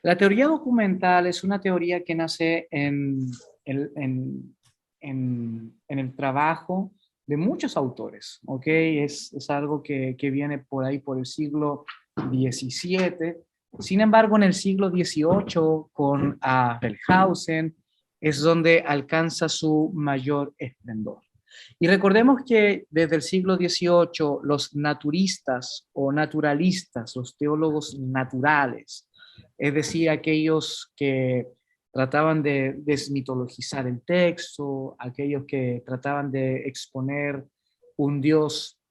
La teoría documental es una teoría que nace en el trabajo de muchos autores, ¿ok? Es algo que viene por ahí por el siglo XVII. Sin embargo, en el siglo XVIII, con Wellhausen, es donde alcanza su mayor esplendor. Y recordemos que desde el siglo XVIII, los naturistas o naturalistas, los teólogos naturales, es decir, aquellos que trataban de desmitologizar el texto, aquellos que trataban de exponer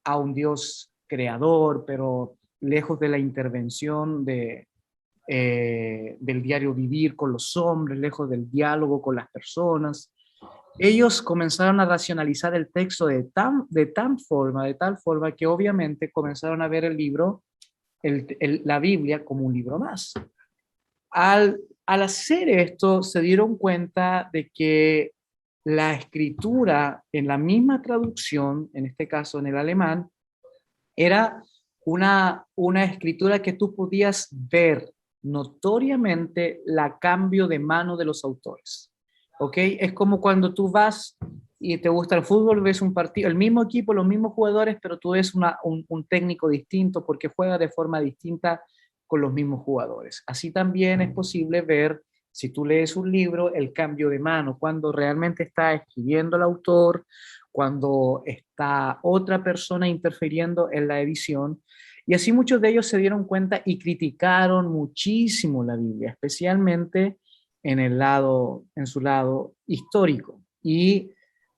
a un Dios creador, pero lejos de la intervención del diario vivir con los hombres, lejos del diálogo con las personas. Ellos comenzaron a racionalizar el texto de tal forma que obviamente comenzaron a ver el libro, la Biblia, como un libro más. Al hacer esto, se dieron cuenta de que la escritura en la misma traducción, en este caso en el alemán, era una escritura que tú podías ver notoriamente la cambio de mano de los autores. ¿Ok? Es como cuando tú vas y te gusta el fútbol, ves un partido, el mismo equipo, los mismos jugadores, pero tú ves un técnico distinto porque juega de forma distinta con los mismos jugadores. Así también es posible ver, si tú lees un libro, el cambio de mano, cuando realmente está escribiendo el autor, cuando está otra persona interfiriendo en la edición. Y así muchos de ellos se dieron cuenta y criticaron muchísimo la Biblia, especialmente en su lado histórico. Y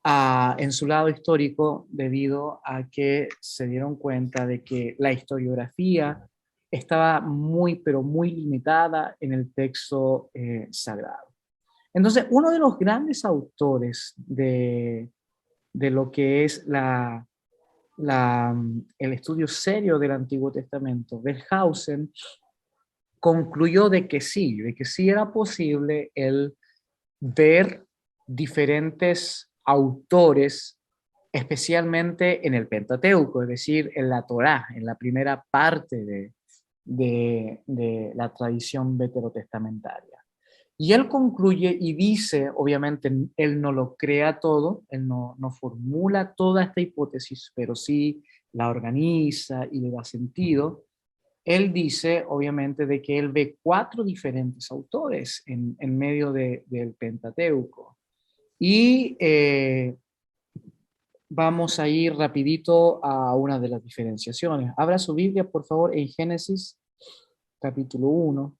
en su lado histórico, debido a que se dieron cuenta de que la historiografía estaba muy, pero muy limitada en el texto sagrado. Entonces, uno de los grandes autores de lo que es el estudio serio del Antiguo Testamento, Wellhausen concluyó de que sí era posible el ver diferentes autores, especialmente en el Pentateuco, es decir, en la Torá, en la primera parte de la tradición veterotestamentaria. Y él concluye y dice, obviamente, él no lo crea todo, él no formula toda esta hipótesis, pero sí la organiza y le da sentido. Él dice, obviamente, de que él ve cuatro diferentes autores en medio del Pentateuco. Y vamos a ir rapidito a una de las diferenciaciones. Abra su Biblia, por favor, en Génesis capítulo 1.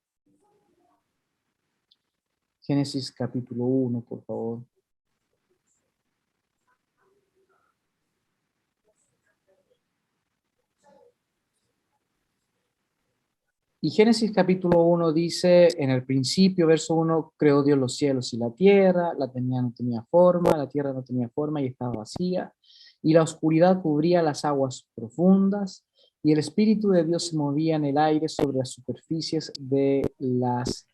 Génesis capítulo 1, por favor. Y Génesis capítulo 1 dice, en el principio, verso 1, creó Dios los cielos y la tierra, no tenía forma, la tierra no tenía forma y estaba vacía, y la oscuridad cubría las aguas profundas, y el Espíritu de Dios se movía en el aire sobre las superficies de las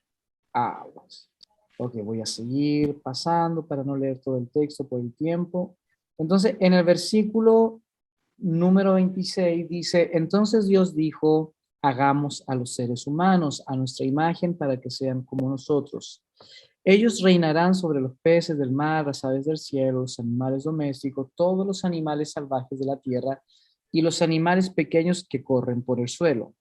aguas. Ok, voy a seguir pasando para no leer todo el texto por el tiempo. Entonces, en el versículo número 26 dice, entonces Dios dijo, hagamos a los seres humanos a nuestra imagen para que sean como nosotros. Ellos reinarán sobre los peces del mar, las aves del cielo, los animales domésticos, todos los animales salvajes de la tierra y los animales pequeños que corren por el suelo.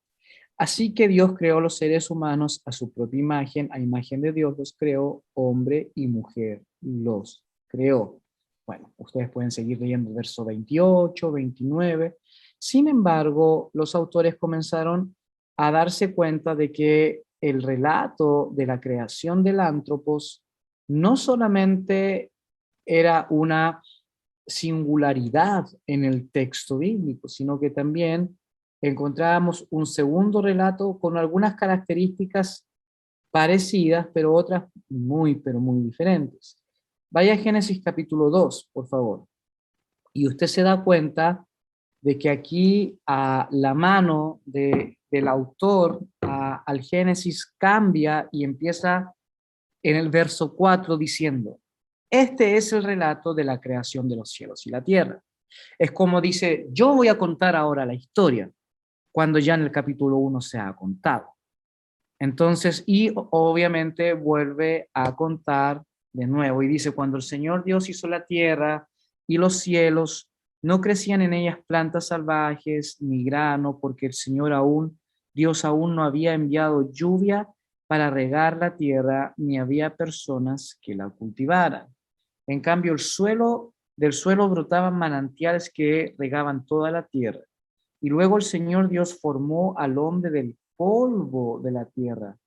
Así que Dios creó los seres humanos a su propia imagen, a imagen de Dios los creó, hombre y mujer los creó. Bueno, ustedes pueden seguir leyendo el verso 28, 29. Sin embargo, los autores comenzaron a darse cuenta de que el relato de la creación del Antropos no solamente era una singularidad en el texto bíblico, sino que también encontrábamos un segundo relato con algunas características parecidas, pero otras muy, pero muy diferentes. Vaya a Génesis capítulo 2, por favor. Y usted se da cuenta de que aquí la mano del autor al Génesis cambia y empieza en el verso 4 diciendo, este es el relato de la creación de los cielos y la tierra. Es como dice, yo voy a contar ahora la historia, cuando ya en el capítulo 1 se ha contado. Entonces, y obviamente vuelve a contar de nuevo y dice, cuando el Señor Dios hizo la tierra y los cielos, no crecían en ellas plantas salvajes ni grano, porque el Señor aún, Dios aún no había enviado lluvia para regar la tierra, ni había personas que la cultivaran. En cambio, del suelo brotaban manantiales que regaban toda la tierra. Y luego el Señor Dios formó al hombre del polvo de la tierra,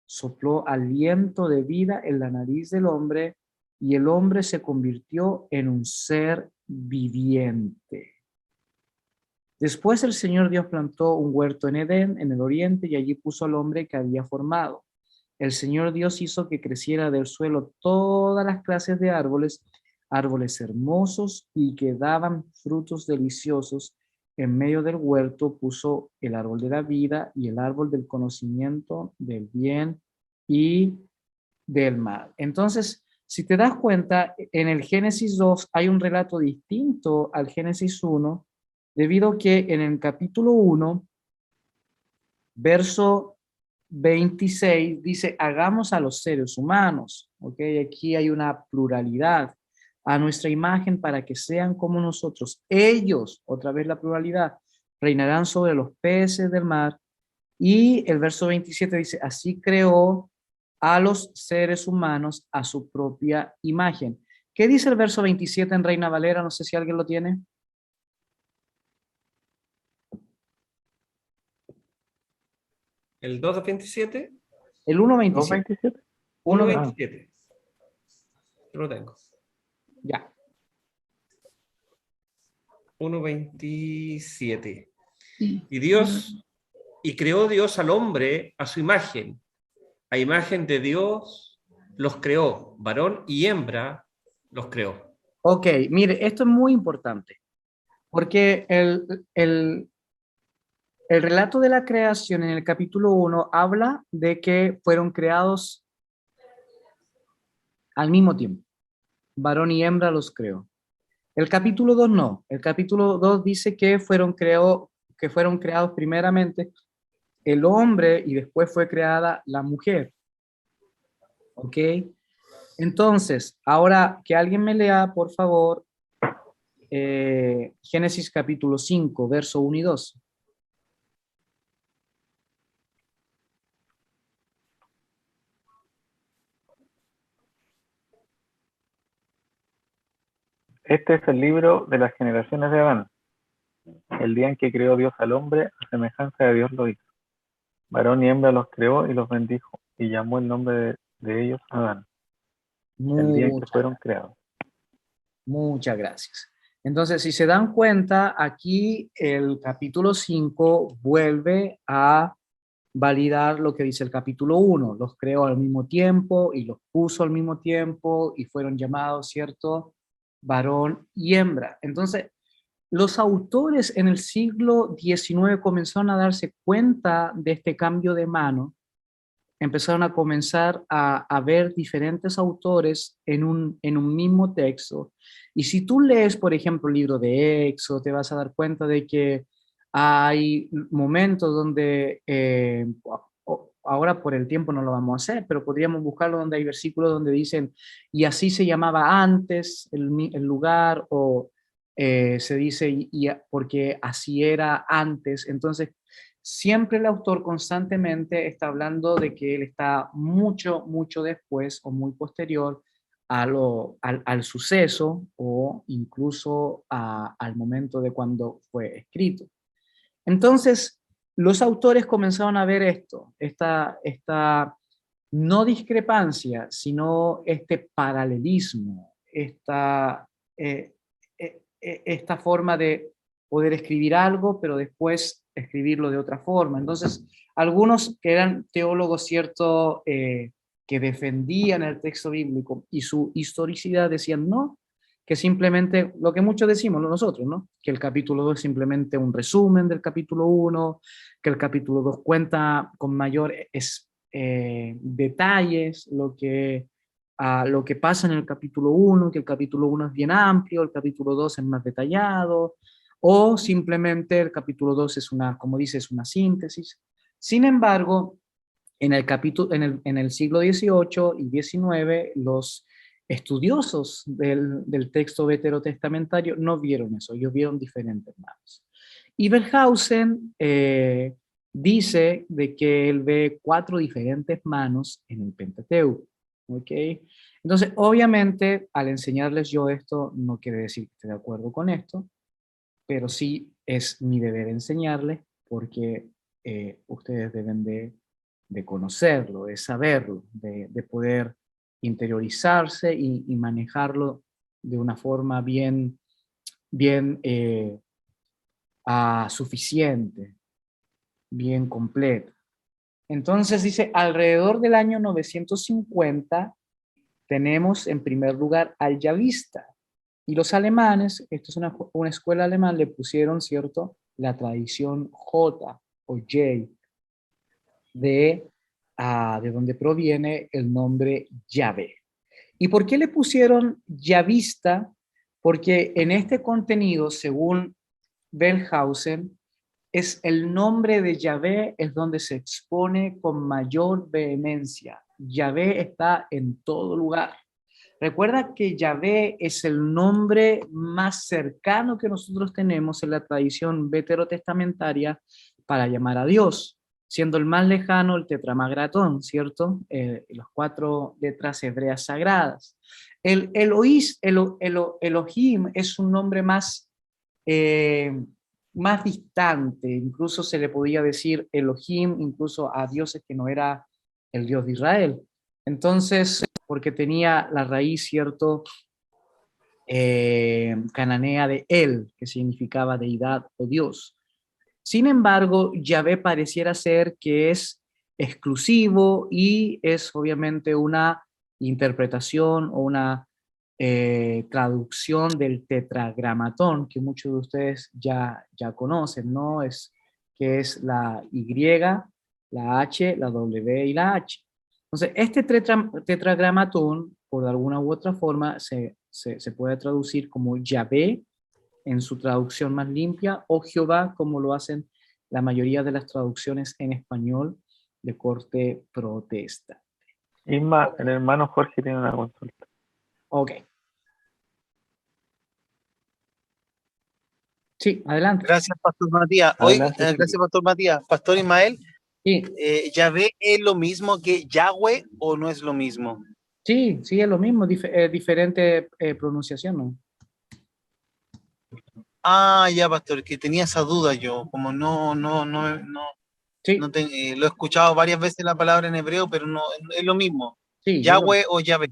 sopló aliento de vida en la nariz del hombre y el hombre se convirtió en un ser viviente. Después el Señor Dios plantó un huerto en Edén, en el oriente, y allí puso al hombre que había formado. El Señor Dios hizo que creciera del suelo todas las clases de árboles, árboles hermosos y que daban frutos deliciosos. En medio del huerto puso el árbol de la vida y el árbol del conocimiento del bien y del mal. Entonces, si te das cuenta, en el Génesis 2 hay un relato distinto al Génesis 1, debido a que en el capítulo 1, verso 26, dice, hagamos a los seres humanos, ¿ok? Aquí hay una pluralidad, a nuestra imagen para que sean como nosotros. Ellos, otra vez la pluralidad, reinarán sobre los peces del mar. Y el verso 27 dice, así creó a los seres humanos a su propia imagen. ¿Qué dice el verso 27 en Reina Valera? No sé si alguien lo tiene. ¿El 2:27? El 1.27. 2:27. 1.27. 1:27. Yo lo tengo. Ya. 1:27. Y creó Dios al hombre a su imagen. A imagen de Dios los creó, varón y hembra los creó. Ok, mire, esto es muy importante, porque el relato de la creación en el capítulo 1 habla de que fueron creados al mismo tiempo. Varón y hembra los creó. El capítulo 2 no. El capítulo 2 dice que fueron creados primeramente el hombre y después fue creada la mujer. ¿Ok? Entonces, ahora que alguien me lea, por favor, Génesis capítulo 5, verso 1 y 2. Este es el libro de las generaciones de Adán. El día en que creó Dios al hombre, a semejanza de Dios lo hizo. Varón y hembra los creó y los bendijo, y llamó el nombre de ellos Adán, el día en que fueron creados. Muchas gracias. Entonces, si se dan cuenta, aquí el capítulo 5 vuelve a validar lo que dice el capítulo 1. Los creó al mismo tiempo y los puso al mismo tiempo y fueron llamados, ¿cierto? Varón y hembra. Entonces, los autores en el siglo XIX comenzaron a darse cuenta de este cambio de mano, empezaron a comenzar a ver diferentes autores en un mismo texto. Y si tú lees, por ejemplo, el libro de Éxodo, te vas a dar cuenta de que hay momentos donde, ahora por el tiempo no lo vamos a hacer, pero podríamos buscarlo donde hay versículos donde dicen, y así se llamaba antes el lugar, o se dice, porque así era antes. Entonces, siempre el autor constantemente está hablando de que él está mucho, mucho después o muy posterior al suceso o incluso al momento de cuando fue escrito. Entonces, los autores comenzaron a ver esta no discrepancia, sino este paralelismo, esta forma de poder escribir algo, pero después escribirlo de otra forma. Entonces, algunos que eran teólogos, cierto, que defendían el texto bíblico y su historicidad decían no, que simplemente lo que muchos decimos nosotros, ¿no? Que el capítulo 2 es simplemente un resumen del capítulo 1, que el capítulo 2 cuenta con mayor detalles lo que pasa en el capítulo 1, que el capítulo 1 es bien amplio, el capítulo 2 es más detallado, o simplemente el capítulo 2 es una, como dice, es una síntesis. Sin embargo, en el siglo XVIII y XIX, los estudiosos del texto veterotestamentario no vieron eso, ellos vieron diferentes manos. Y Wellhausen dice de que él ve 4 diferentes manos en el Pentateuco. ¿Ok? Entonces, obviamente, al enseñarles yo esto, no quiere decir que esté de acuerdo con esto, pero sí es mi deber enseñarles porque ustedes deben de conocerlo, de saberlo, de poder interiorizarse y manejarlo de una forma bien, bien suficiente, bien completa. Entonces dice, alrededor del año 950 tenemos en primer lugar al Yavista. Y los alemanes, esto es una escuela alemana, le pusieron, ¿cierto?, la tradición J o J, de donde proviene el nombre Yahvé. ¿Y por qué le pusieron Yavista? Porque en este contenido, según Wellhausen, es el nombre de Yahvé, es donde se expone con mayor vehemencia. Yahvé está en todo lugar. Recuerda que Yahvé es el nombre más cercano que nosotros tenemos en la tradición veterotestamentaria para llamar a Dios, siendo el más lejano el tetragrammatón, ¿cierto? Las 4 letras hebreas sagradas. Elohim es un nombre más distante, incluso se le podía decir Elohim, incluso a dioses que no era el Dios de Israel. Entonces, porque tenía la raíz, ¿cierto?, cananea de El, que significaba deidad o Dios. Sin embargo, Yahvé pareciera ser que es exclusivo y es obviamente una interpretación o una traducción del tetragramatón que muchos de ustedes ya conocen, ¿no? Que es la Y, la H, la W y la H. Entonces, este tetragramatón, por alguna u otra forma, se puede traducir como Yahvé en su traducción más limpia, o Jehová, como lo hacen la mayoría de las traducciones en español de corte protesta. Isma, el hermano Jorge tiene una consulta. Ok. Sí, adelante. Gracias, Pastor Matías. Gracias, Pastor Matías. Pastor Ismael, Sí. ¿Yahvé es lo mismo que Yahweh o no es lo mismo? Sí, es lo mismo, diferente pronunciación, ¿no? Ah, ya, Pastor, que tenía esa duda yo, como Sí, lo he escuchado varias veces la palabra en hebreo, pero no es lo mismo. sí, Yahweh o Yahvé.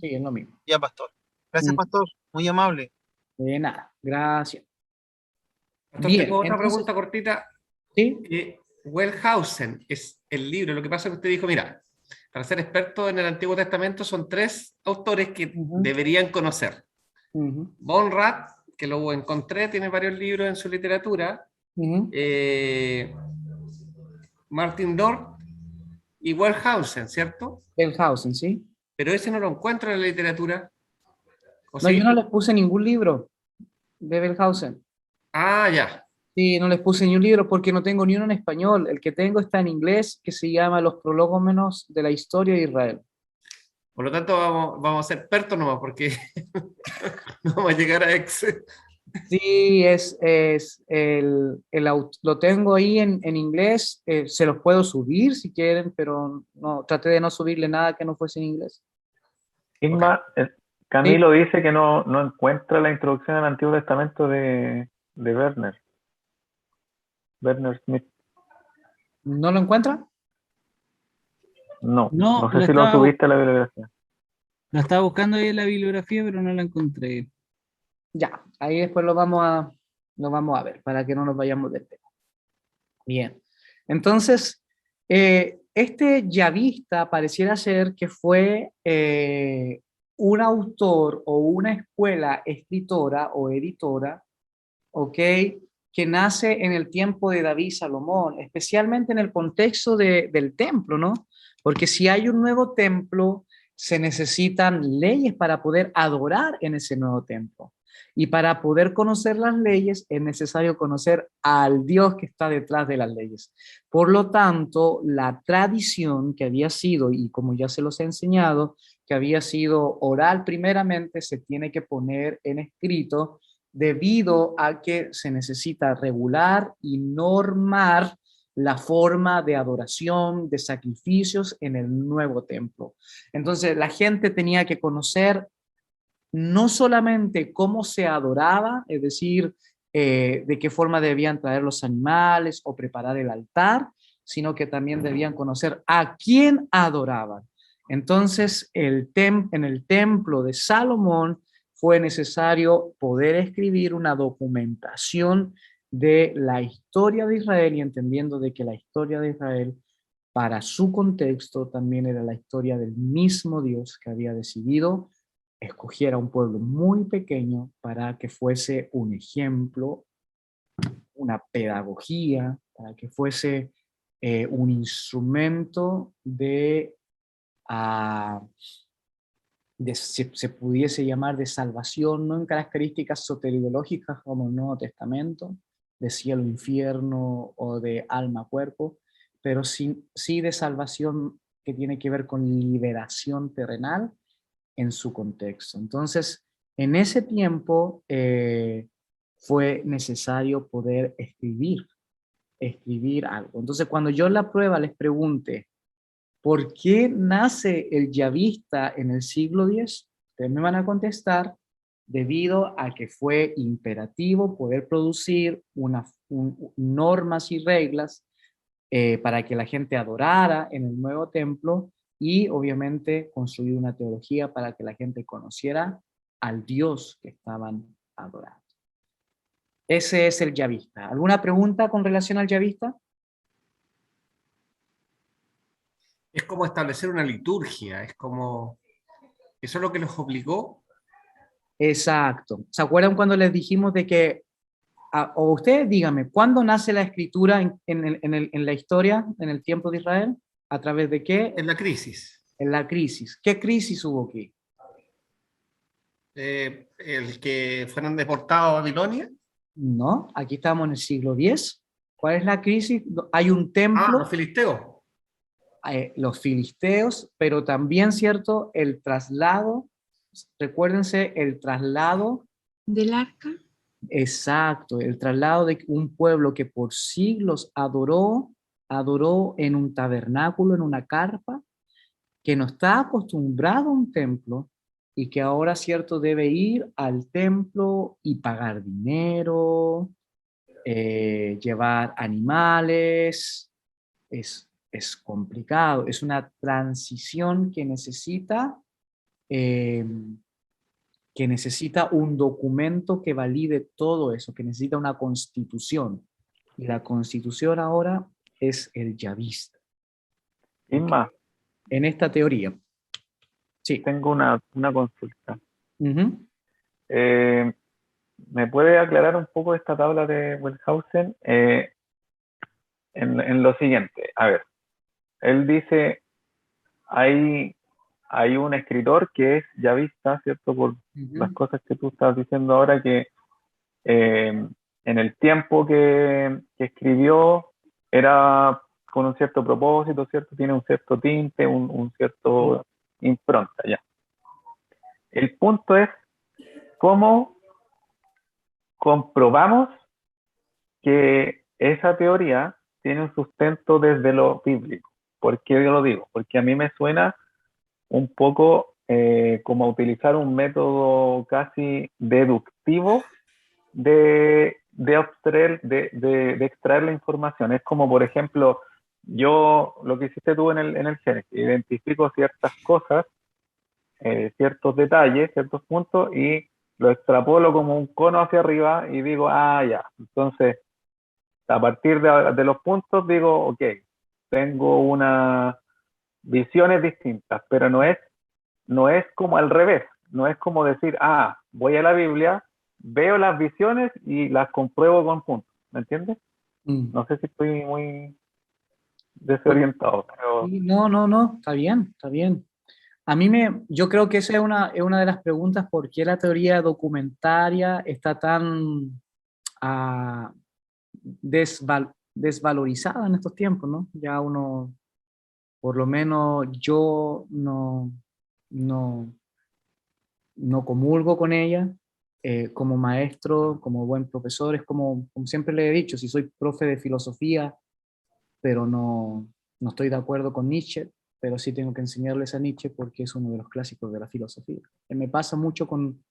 sí, es lo mismo. Ya, Pastor. Gracias, Pastor. Muy amable. De nada, gracias. Pastor, Bien, tengo otra entonces, pregunta cortita. ¿sí? Wellhausen es el libro. Lo que pasa es que usted dijo, mira, para ser experto en el Antiguo Testamento son 3 autores que deberían conocer. Von Rath, que lo encontré, tiene varios libros en su literatura. Martin Dort y Wellhausen, ¿cierto? Wellhausen, sí. Pero ese no lo encuentro en la literatura. ¿O No, sí? yo no les puse ningún libro de Wellhausen. Ah, ya. Sí, no les puse ni un libro porque no tengo ni uno en español. El que tengo está en inglés, que se llama Los Prológomenos de la Historia de Israel. Por lo tanto, vamos a ser expertos nomás, porque no vamos a llegar a Excel. Sí, lo tengo ahí en inglés. Se los puedo subir si quieren, pero no, traté de no subirle nada que no fuese en inglés. Isma, Camilo dice que no encuentra la introducción al Antiguo Testamento de Werner Smith. ¿No lo encuentra? No No, sé si lo subiste a la bibliografía. la estaba buscando ahí en la bibliografía, pero no la encontré. Ya, ahí después lo vamos a ver para que no nos vayamos del tema. Bien, entonces, este yavista pareciera ser que fue un autor o una escuela escritora o editora, ¿ok?, que nace en el tiempo de David y Salomón, especialmente en el contexto del templo, ¿no? Porque si hay un nuevo templo, se necesitan leyes para poder adorar en ese nuevo templo. Y para poder conocer las leyes es necesario conocer al Dios que está detrás de las leyes. Por lo tanto, la tradición que había sido, y como ya se los he enseñado, que había sido oral primeramente, se tiene que poner en escrito debido a que se necesita regular y normar la forma de adoración, de sacrificios en el nuevo templo. Entonces, la gente tenía que conocer no solamente cómo se adoraba, es decir, de qué forma debían traer los animales o preparar el altar, sino que también debían conocer a quién adoraban. Entonces, en el templo de Salomón fue necesario poder escribir una documentación de la historia de Israel y entendiendo de que la historia de Israel para su contexto también era la historia del mismo Dios que había decidido escogiera un pueblo muy pequeño para que fuese un ejemplo, una pedagogía, para que fuese un instrumento ah, se pudiese llamar de salvación, no en características soteriológicas como el Nuevo Testamento, de cielo, infierno o de alma, cuerpo, pero sí de salvación que tiene que ver con liberación terrenal en su contexto. Entonces, en ese tiempo fue necesario poder escribir algo. Entonces, cuando yo en la prueba les pregunte, ¿por qué nace el yavista en el siglo X? Ustedes me van a contestar, debido a que fue imperativo poder producir normas y reglas para que la gente adorara en el nuevo templo y obviamente construir una teología para que la gente conociera al Dios que estaban adorando. Ese es el yavista. ¿Alguna pregunta con relación al yavista? Es como establecer una liturgia, es como, eso es lo que los obligó. Exacto. ¿Se acuerdan cuando les dijimos de que, o ustedes díganme, ¿cuándo nace la escritura en la historia, en el tiempo de Israel? ¿A través de qué? En la crisis. En la crisis. ¿Qué crisis hubo aquí? El que fueron deportados a Babilonia. No, aquí estamos en el siglo X. ¿Cuál es la crisis? Hay un templo, Los filisteos. los filisteos, pero también, ¿cierto? El traslado, recuérdense, el traslado del arca. exacto, el traslado de un pueblo que por siglos adoró en un tabernáculo, en una carpa, que no está acostumbrado a un templo y que ahora, cierto, debe ir al templo y pagar dinero, llevar animales, es complicado, es una transición eh, que necesita un documento que valide todo eso, que necesita una constitución. Y la constitución ahora es el yavista. Isma, En esta teoría. Sí. tengo una consulta. Uh-huh. ¿Me puede aclarar un poco esta tabla de Wellhausen? En lo siguiente, a ver, él dice, hay un escritor que es yavista, ¿cierto? Por las cosas que tú estás diciendo ahora, que en el tiempo que escribió era con un cierto propósito, ¿cierto? Tiene un cierto tinte, un cierto impronta, ya. El punto es cómo comprobamos que esa teoría tiene un sustento desde lo bíblico. ¿Por qué yo lo digo? Porque a mí me suena un poco como utilizar un método casi deductivo de extraer la información. Es como, por ejemplo, yo, lo que hiciste tú en el Génesis, identifico ciertas cosas, ciertos detalles, ciertos puntos, y lo extrapolo como un cono hacia arriba y digo, ya. Entonces, a partir de los puntos digo, ok, tengo unas visiones distintas, pero no es como al revés, no es como decir, voy a la Biblia, veo las visiones y las compruebo con puntos, ¿me entiendes? No sé si estoy muy desorientado, pero... No, está bien, está bien. yo creo que esa es una de las preguntas, ¿por qué la teoría documentaria está tan ah, desvalorizada en estos tiempos, ¿no? Ya uno, por lo menos yo no, no comulgo con ella. Como maestro, como buen profesor, es como siempre le he dicho, si soy profe de filosofía, pero no estoy de acuerdo con Nietzsche, pero sí tengo que enseñarles a Nietzsche porque es uno de los clásicos de la filosofía. Me pasa mucho con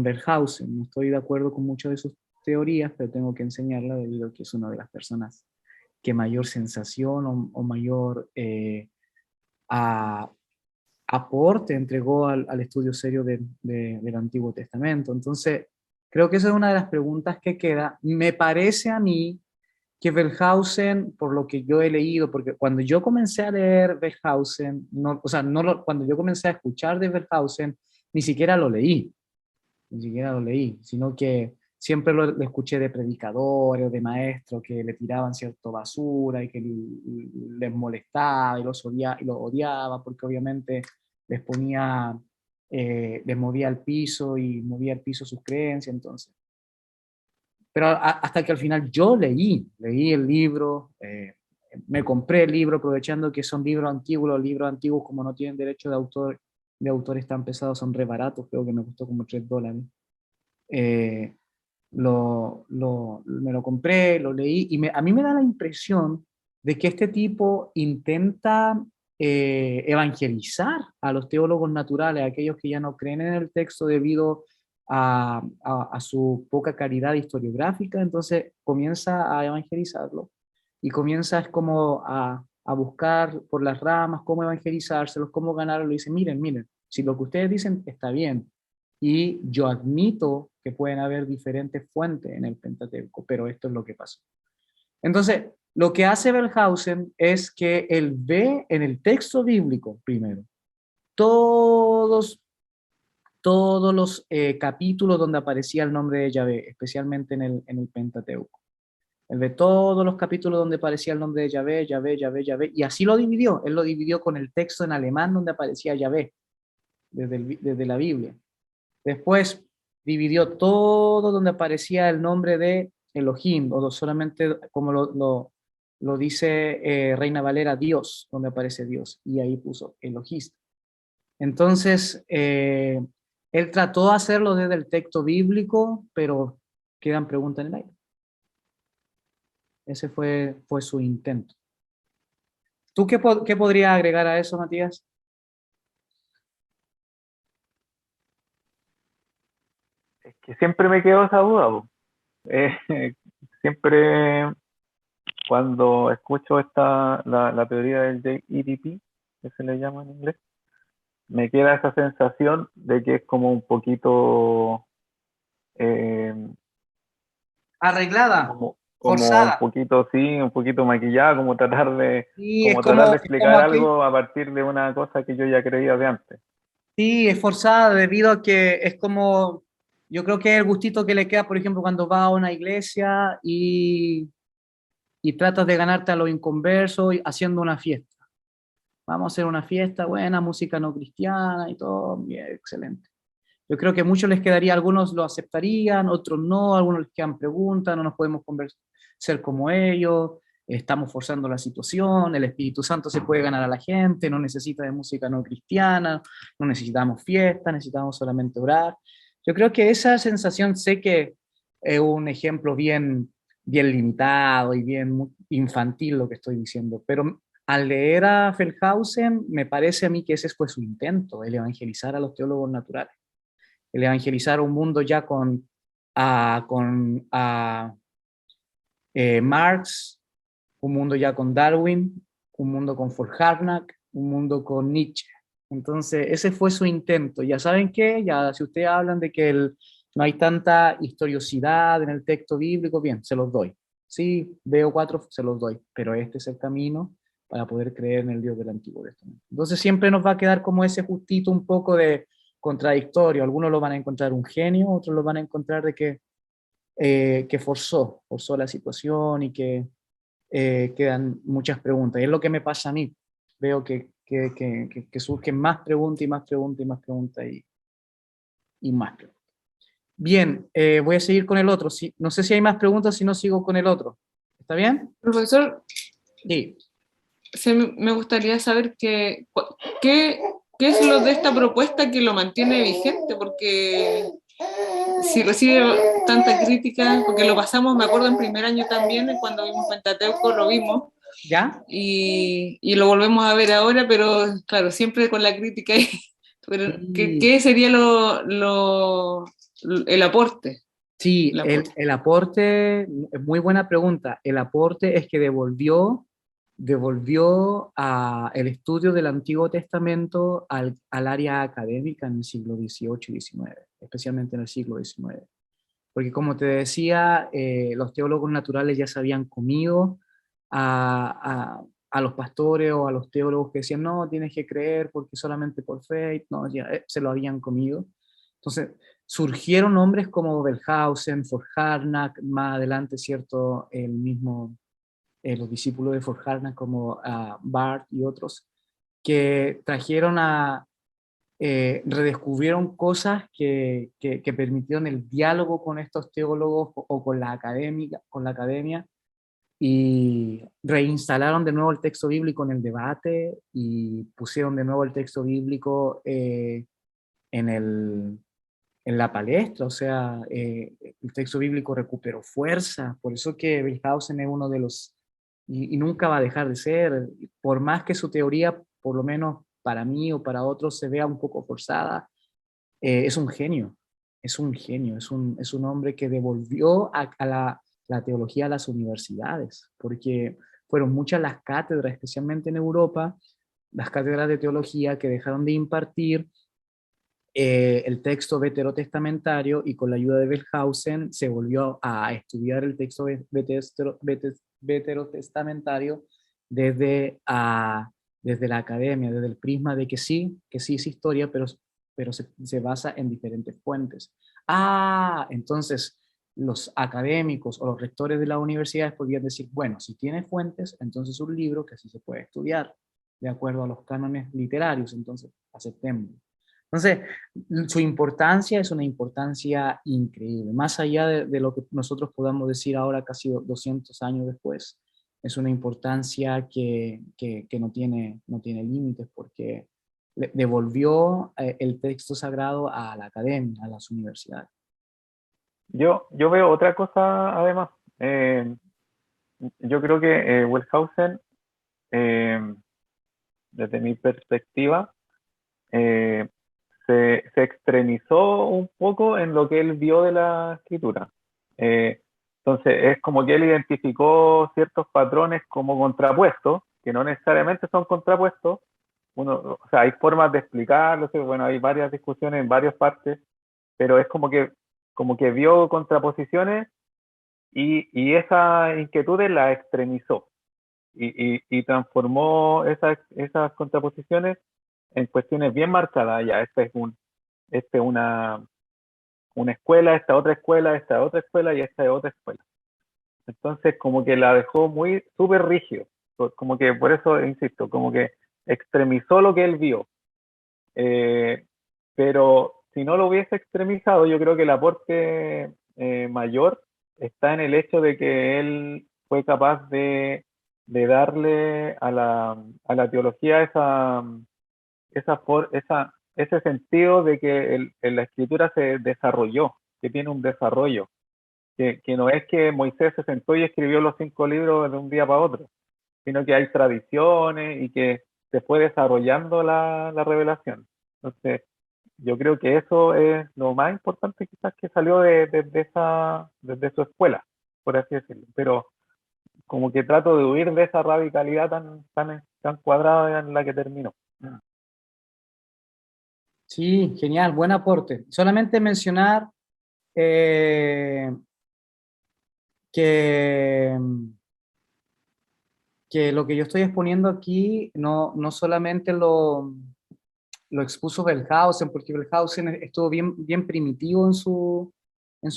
Berghausen, no estoy de acuerdo con muchas de sus teorías, pero tengo que enseñarla debido a que es una de las personas que mayor sensación o mayor a, aporte entregó al estudio serio del Antiguo Testamento. Entonces, creo que esa es una de las preguntas que queda. Me parece a mí que Wellhausen, por lo que yo he leído, porque cuando yo comencé a leer Wellhausen, no, o sea, cuando yo comencé a escuchar de Wellhausen, ni siquiera lo leí, ni siquiera lo leí, sino que siempre lo escuché de predicadores o de maestros que le tiraban cierto basura y que les molestaba y los odiaba porque obviamente les ponía, les movía al piso y movía al piso sus creencias, entonces. Pero hasta que al final yo leí el libro, me compré el libro aprovechando que son los libros antiguos como no tienen derecho de autores tan pesados, son re baratos, creo que me costó como $3. Eh, me lo compré, lo leí y a mí me da la impresión de que este tipo intenta evangelizar a los teólogos naturales, a aquellos que ya no creen en el texto debido a su poca calidad historiográfica, entonces comienza a evangelizarlo y comienza es como a buscar por las ramas cómo evangelizárselos, cómo ganarlo, y dice, miren, si lo que ustedes dicen está bien, y yo admito que pueden haber diferentes fuentes en el Pentateuco, pero esto es lo que pasó. Entonces, lo que hace Wellhausen es que él ve en el texto bíblico, primero, todos, todos los capítulos donde aparecía el nombre de Yahvé, especialmente en el Pentateuco. Él ve todos los capítulos donde aparecía el nombre de Yahvé, Yahvé, Yahvé, Yahvé, y así lo dividió. Él lo dividió con el texto en alemán donde aparecía Yahvé, desde la Biblia. Después dividió todo donde aparecía el nombre de Elohim, o solamente como lo dice Reina Valera, Dios, donde aparece Dios, y ahí puso Elohista. Entonces, él trató de hacerlo desde el texto bíblico, pero quedan preguntas en el aire. Ese fue su intento. ¿Tú qué podrías agregar a eso, Matías? Es que siempre me quedó esa duda, po. Siempre cuando escucho la teoría del JEDP, que se le llama en inglés, me queda esa sensación de que es como un poquito, eh, Arreglada, como un forzada. poquito, sí, un poquito maquillada, Sí, como tratar de es como explicar aquel. algo a partir de una cosa que yo ya creía de antes. Sí, es forzada debido a que es como, yo creo que es el gustito que le queda, por ejemplo, cuando va a una iglesia y tratas de ganarte a los inconversos haciendo una fiesta. Vamos a hacer una fiesta, buena, música no cristiana y todo, bien, excelente. Yo creo que a muchos les quedaría, algunos lo aceptarían, otros no, algunos les quedan preguntas, no nos podemos ser como ellos, estamos forzando la situación, el Espíritu Santo se puede ganar a la gente, no necesita de música no cristiana, no necesitamos fiesta, necesitamos solamente orar. Yo creo que esa sensación, sé que es un ejemplo bien limitado y bien infantil lo que estoy diciendo, pero al leer a Feldhausen, me parece a mí que ese fue su intento, el evangelizar a los teólogos naturales, el evangelizar un mundo ya con Marx, un mundo ya con Darwin, un mundo con Forharnack, un mundo con Nietzsche. Entonces, ese fue su intento. Ya saben qué, ya si ustedes hablan de que no hay tanta historiosidad en el texto bíblico, bien, se los doy. Sí, veo 4, se los doy, pero este es el camino para poder creer en el Dios del Antiguo Testamento. Entonces siempre nos va a quedar como ese justito un poco de contradictorio. Algunos lo van a encontrar un genio, otros lo van a encontrar de que forzó la situación y que quedan muchas preguntas. Y es lo que me pasa a mí. Veo que que surgen más preguntas y más preguntas y más preguntas y más preguntas. Bien, voy a seguir con el otro. No sé si hay más preguntas, si no sigo con el otro. ¿Está bien? Profesor, Sí. me gustaría saber qué es lo de esta propuesta que lo mantiene vigente, porque si recibe tanta crítica, porque lo pasamos, me acuerdo, en primer año también, cuando vimos Pentateuco, lo vimos, ¿Ya? y lo volvemos a ver ahora, pero claro, siempre con la crítica. Pero, Sí. ¿qué sería el aporte? Sí, el aporte, es muy buena pregunta. El aporte es que devolvió el estudio del Antiguo Testamento al área académica en el siglo XVIII y XIX, especialmente en el siglo XIX. Porque como te decía, los teólogos naturales ya se habían comido a los pastores o a los teólogos que decían, no, tienes que creer porque solamente por fe, no, ya se lo habían comido. Entonces, surgieron nombres como Wellhausen, Fortharnack, más adelante, ¿cierto? Los discípulos de Fortharnack como Barth y otros, que trajeron redescubrieron cosas que permitieron el diálogo con estos teólogos o con la academia, y reinstalaron de nuevo el texto bíblico en el debate y pusieron de nuevo el texto bíblico en la palestra, o sea, el texto bíblico recuperó fuerza, por eso que Wellhausen es uno de los, y nunca va a dejar de ser, por más que su teoría, por lo menos para mí o para otros, se vea un poco forzada, es un genio, es un genio, es un hombre que devolvió a la teología a las universidades, porque fueron muchas las cátedras, especialmente en Europa, las cátedras de teología que dejaron de impartir el texto veterotestamentario, y con la ayuda de Wellhausen se volvió a estudiar el texto veterotestamentario desde, desde la academia, desde el prisma de que sí es historia, pero se basa en diferentes fuentes. Entonces los académicos o los rectores de las universidades podían decir, bueno, si tiene fuentes, entonces un libro que sí se puede estudiar de acuerdo a los cánones literarios, entonces aceptémoslo. Entonces, su importancia es una importancia increíble, más allá de lo que nosotros podamos decir ahora, casi 200 años después, es una importancia que no tiene límites, porque devolvió el texto sagrado a la academia, a las universidades. Yo veo otra cosa además. Yo creo que Wellhausen, desde mi perspectiva, se extremizó un poco en lo que él vio de la escritura. Entonces, es como que él identificó ciertos patrones como contrapuestos, que no necesariamente son contrapuestos. O sea, hay formas de explicarlo, bueno, hay varias discusiones en varias partes, pero es como que vio contraposiciones y esas inquietudes las extremizó y transformó esas contraposiciones en cuestiones bien marcadas. Ya, esta es una escuela, esta otra escuela, esta otra escuela y esta es otra escuela. Entonces, como que la dejó súper rígido, como que por eso insisto, como que extremizó lo que él vio. Pero si no lo hubiese extremizado, yo creo que el aporte mayor está en el hecho de que él fue capaz de darle a la teología ese sentido de que la escritura se desarrolló, que tiene un desarrollo, que no es que Moisés se sentó y escribió los 5 libros de un día para otro, sino que hay tradiciones y que se fue desarrollando la revelación. Entonces, yo creo que eso es lo más importante quizás que salió desde su escuela, por así decirlo. Pero como que trato de huir de esa radicalidad tan cuadrada en la que terminó. Sí, genial, buen aporte. Solamente mencionar que, que lo que yo estoy exponiendo aquí no solamente lo expuso Wellhausen, porque Wellhausen estuvo bien primitivo en su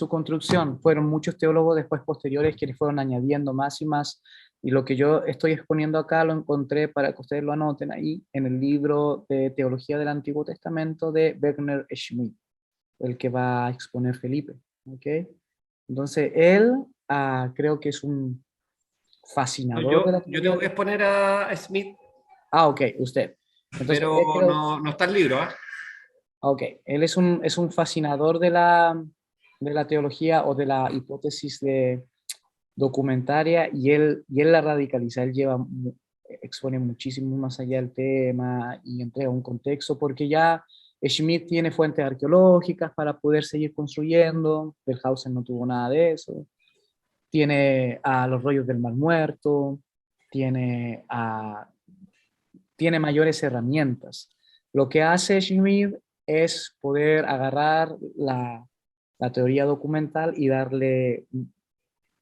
construcción. Fueron muchos teólogos después posteriores que le fueron añadiendo más y más, Y lo que yo estoy exponiendo acá lo encontré para que ustedes lo anoten ahí en el libro de Teología del Antiguo Testamento de Wegner Schmidt, el que va a exponer Felipe. ¿Ok? Entonces, él creo que es un fascinador de la Yo tengo que teología. exponer a Smith, Ok, usted. Entonces, él pero creo, no está el libro, ¿ah? ok, él es un fascinador de la teología o de la hipótesis de documentaria y él la radicaliza, él expone muchísimo más allá del tema y entrega un contexto porque ya Schmidt tiene fuentes arqueológicas para poder seguir construyendo, Bellhausen no tuvo nada de eso, tiene a los rollos del Mar Muerto, tiene, tiene mayores herramientas. Lo que hace Schmidt es poder agarrar la teoría documental y darle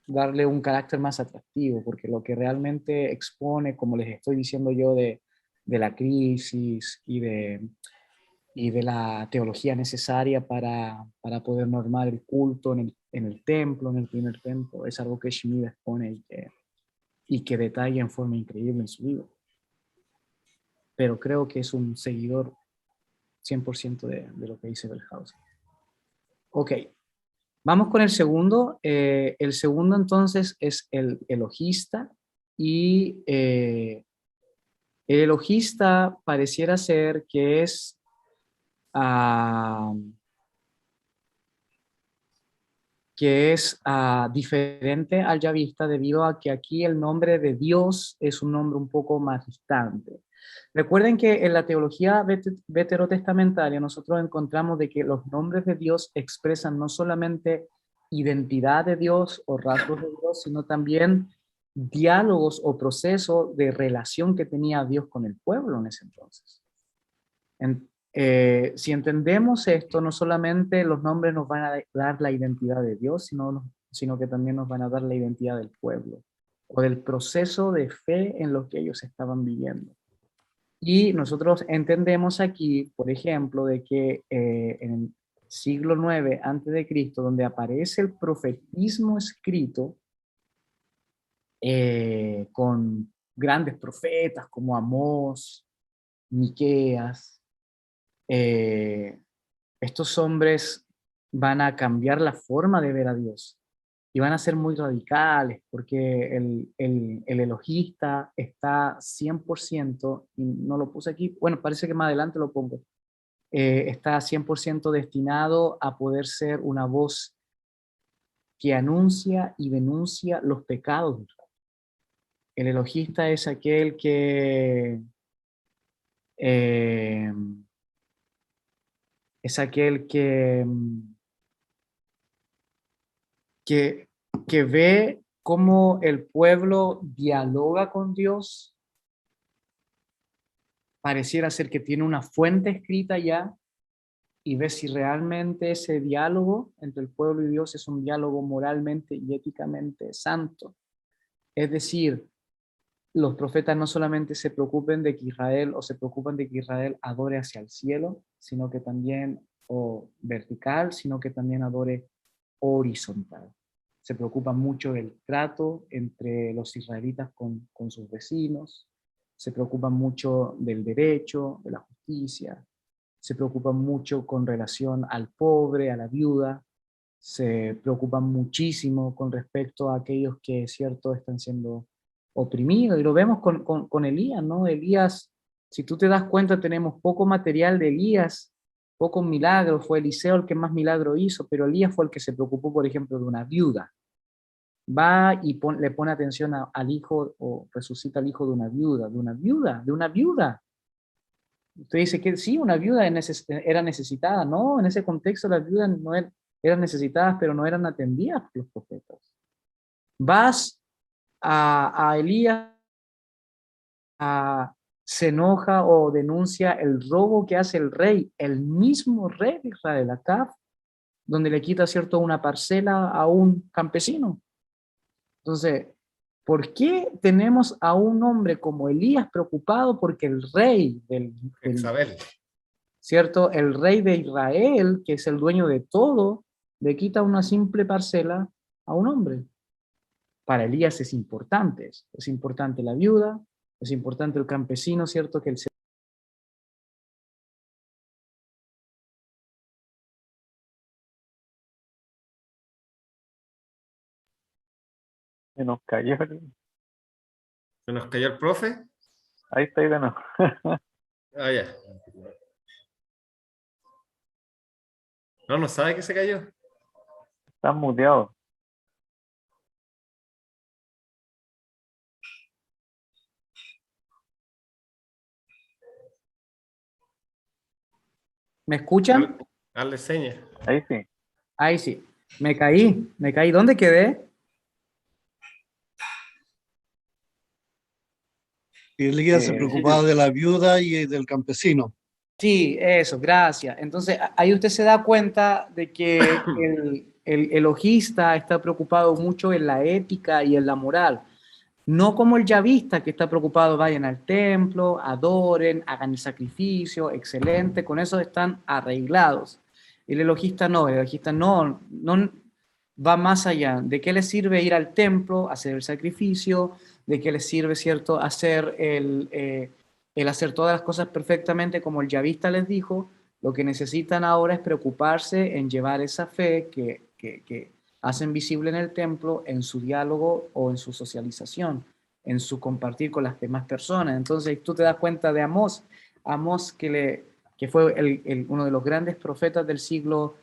un carácter más atractivo, porque lo que realmente expone, como les estoy diciendo yo, de la crisis y de la teología necesaria para poder normar el culto en el templo, en el primer templo, es algo que Schmidt expone y que detalla en forma increíble en su libro. Pero creo que es un seguidor 100% de lo que dice Bellhausen. Ok, vamos con el segundo. El segundo entonces es el elogista y el elogista pareciera ser que es diferente al yavista debido a que aquí el nombre de Dios es un nombre un poco más distante. Recuerden que en la teología veterotestamentaria nosotros encontramos de que los nombres de Dios expresan no solamente identidad de Dios o rasgos de Dios, sino también diálogos o procesos de relación que tenía Dios con el pueblo en ese entonces. Si entendemos esto, no solamente los nombres nos van a dar la identidad de Dios, sino que también nos van a dar la identidad del pueblo o del proceso de fe en lo que ellos estaban viviendo. Y nosotros entendemos aquí, por ejemplo, de que en el siglo IX antes de Cristo, donde aparece el profetismo escrito con grandes profetas como Amós, Miqueas, estos hombres van a cambiar la forma de ver a Dios y van a ser muy radicales porque el elogista está 100%, y no lo puse aquí, bueno, parece que más adelante lo pongo, está 100% destinado a poder ser una voz que anuncia y denuncia los pecados de Israel. El elogista es aquel eh, es aquel que, que ve cómo el pueblo dialoga con Dios, pareciera ser que tiene una fuente escrita ya, y ve si realmente ese diálogo entre el pueblo y Dios es un diálogo moralmente y éticamente santo. Es decir, los profetas no solamente se preocupen de que Israel o se preocupan de que Israel adore hacia el cielo, sino que también, o vertical, sino que también adore horizontal. Se preocupa mucho del trato entre los israelitas con sus vecinos, se preocupa mucho del derecho, de la justicia, se preocupan mucho con relación al pobre, a la viuda, se preocupan muchísimo con respecto a aquellos que, es cierto, están siendo oprimidos. Y lo vemos con Elías, ¿no? Elías, si tú te das cuenta, tenemos poco material de Elías, pocos milagros, fue Eliseo el que más milagro hizo, pero Elías fue el que se preocupó, por ejemplo, de una viuda. Va y le pone atención al hijo o resucita al hijo de una viuda, de una viuda, de una viuda. Usted dice que sí, una viuda era necesitada. No, en ese contexto las viudas no eran necesitadas, pero no eran atendidas por los profetas. Vas a Elías, se enoja o denuncia el robo que hace el mismo rey de Israel, Acab, donde le quita, cierto, una parcela a un campesino. Entonces, ¿por qué tenemos a un hombre como Elías preocupado porque el rey ¿cierto? El rey de Israel, que es el dueño de todo, le quita una simple parcela a un hombre? para Elías es importante. Es importante la viuda, es importante el campesino, ¿cierto? Que el Se nos cayó. ¿Se nos cayó el profe? Ahí está, ahí de nuevo. Ah, ya. No sabe que se cayó. Estás muteado. ¿Me escuchan? Hazle señas. Ahí sí. Ahí sí. Me caí. ¿Dónde quedé? Y Elías se preocupaba de la viuda y del campesino. Sí, eso, gracias. Entonces, ahí usted se da cuenta de que el elogista está preocupado mucho en la ética y en la moral. No como el yavista, que está preocupado, vayan al templo, adoren, hagan el sacrificio, excelente, con eso están arreglados. El elogista no va más allá. ¿De qué le sirve ir al templo, hacer el sacrificio? ¿De qué le sirve, cierto, hacer el hacer todas las cosas perfectamente como el yavista les dijo? Lo que necesitan ahora es preocuparse en llevar esa fe que hacen visible en el templo, en su diálogo o en su socialización, en su compartir con las demás personas. Entonces tú te das cuenta de Amós que fue uno de los grandes profetas del siglo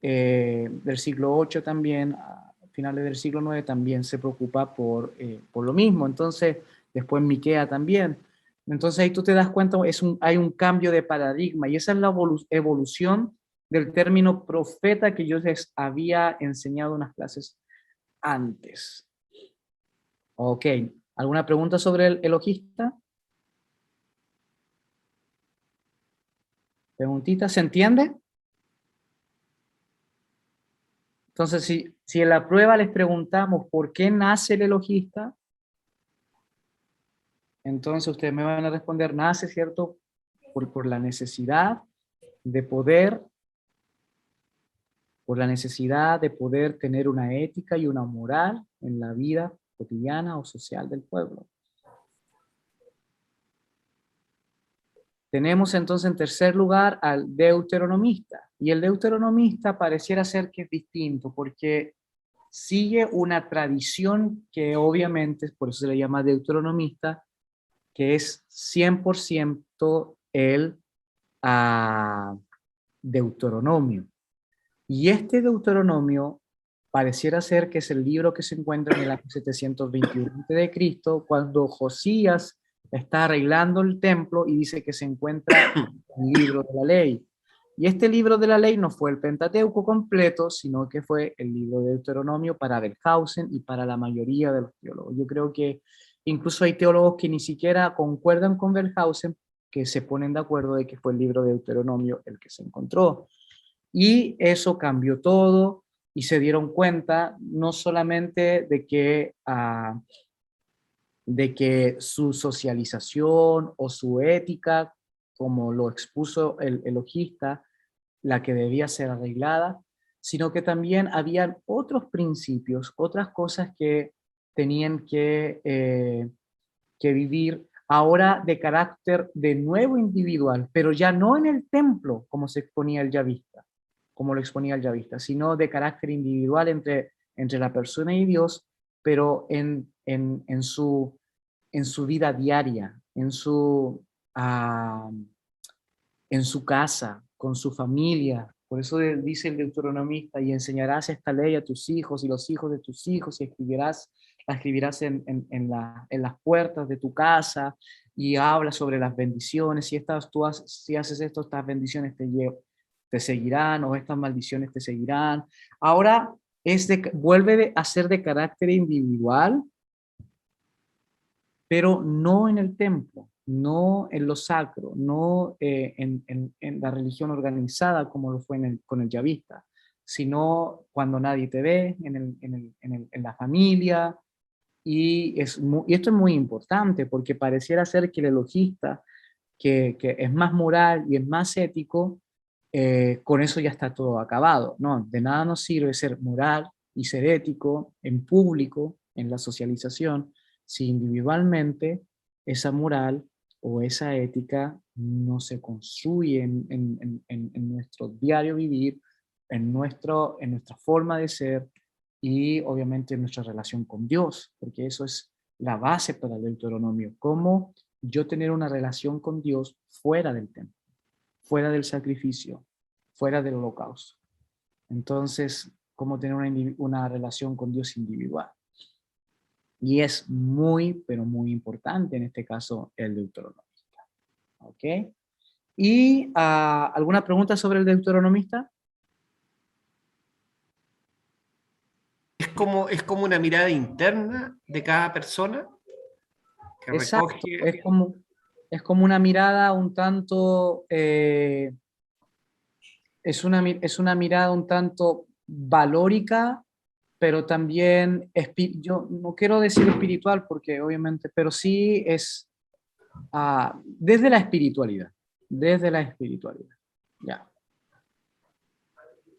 VIII también, a finales del siglo IX también se preocupa por lo mismo. Entonces, después Miquea también. Entonces ahí tú te das cuenta, hay un cambio de paradigma y esa es la evolución del término profeta que yo les había enseñado en unas clases antes. Ok, ¿alguna pregunta sobre el elogista? Preguntita, ¿se entiende? Entonces, si en la prueba les preguntamos por qué nace el elogista, entonces ustedes me van a responder, nace, ¿cierto? Por la necesidad de poder, por la necesidad de poder tener una ética y una moral en la vida cotidiana o social del pueblo. Tenemos entonces en tercer lugar al deuteronomista. Y el deuteronomista pareciera ser que es distinto porque sigue una tradición que obviamente, por eso se le llama deuteronomista, que es 100% el Deuteronomio. Y este Deuteronomio pareciera ser que es el libro que se encuentra en el año 721 a.C., cuando Josías está arreglando el templo y dice que se encuentra el libro de la ley. Y este libro de la ley no fue el Pentateuco completo, sino que fue el libro de Deuteronomio para Wellhausen y para la mayoría de los teólogos. Yo creo que incluso hay teólogos que ni siquiera concuerdan con Wellhausen, que se ponen de acuerdo de que fue el libro de Deuteronomio el que se encontró. Y eso cambió todo y se dieron cuenta no solamente de que su socialización o su ética, como lo expuso el elogista, la que debía ser arreglada, sino que también habían otros principios, otras cosas que tenían que vivir ahora de carácter de nuevo individual, pero ya no en el templo, como se exponía el yavista, como lo exponía el yavista, sino de carácter individual entre la persona y Dios, pero en su vida diaria, en su casa, con su familia. Por eso dice el deuteronomista, y enseñarás esta ley a tus hijos y los hijos de tus hijos, y la escribirás en las puertas de tu casa, y habla sobre las bendiciones. Si haces esto, estas bendiciones te seguirán, o estas maldiciones te seguirán. Ahora vuelve a ser de carácter individual, pero no en el templo, no en lo sacro, no en la religión organizada como lo fue con el yavista, sino cuando nadie te ve, en la familia. Y esto es muy importante porque pareciera ser que el elogista, que es más moral y es más ético, con eso ya está todo acabado. No, de nada nos sirve ser moral y ser ético en público, en la socialización si individualmente esa moral o esa ética no se construye en nuestro diario vivir, en nuestra forma de ser y obviamente en nuestra relación con Dios, porque eso es la base para el Deuteronomio. Cómo yo tener una relación con Dios fuera del templo, fuera del sacrificio, fuera del holocausto. Entonces, cómo tener una relación con Dios individual. Y es muy, pero muy importante en este caso el deuteronomista. ¿Ok? ¿Y alguna pregunta sobre el deuteronomista? Es como una mirada interna de cada persona que Exacto, recoge. es como una mirada un tanto, es una mirada un tanto valórica, pero también, yo no quiero decir espiritual porque obviamente, pero sí es desde la espiritualidad, ya,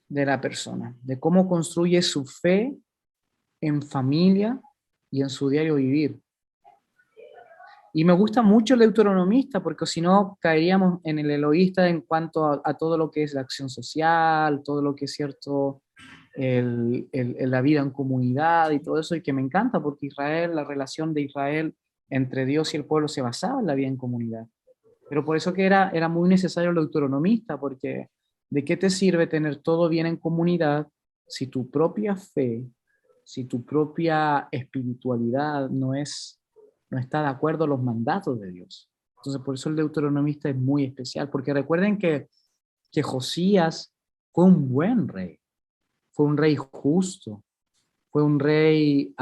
de la persona, de cómo construye su fe en familia y en su diario vivir. Y me gusta mucho el deuteronomista, porque si no caeríamos en el eloísta en cuanto a todo lo que es la acción social, todo lo que es cierto, la vida en comunidad y todo eso, y que me encanta, porque Israel, la relación de Israel entre Dios y el pueblo se basaba en la vida en comunidad. Pero por eso que era muy necesario el deuteronomista, porque ¿de qué te sirve tener todo bien en comunidad si tu propia fe, si tu propia espiritualidad no está de acuerdo a los mandatos de Dios? Entonces, por eso el deuteronomista es muy especial, porque recuerden que Josías fue un buen rey, fue un rey justo, fue un rey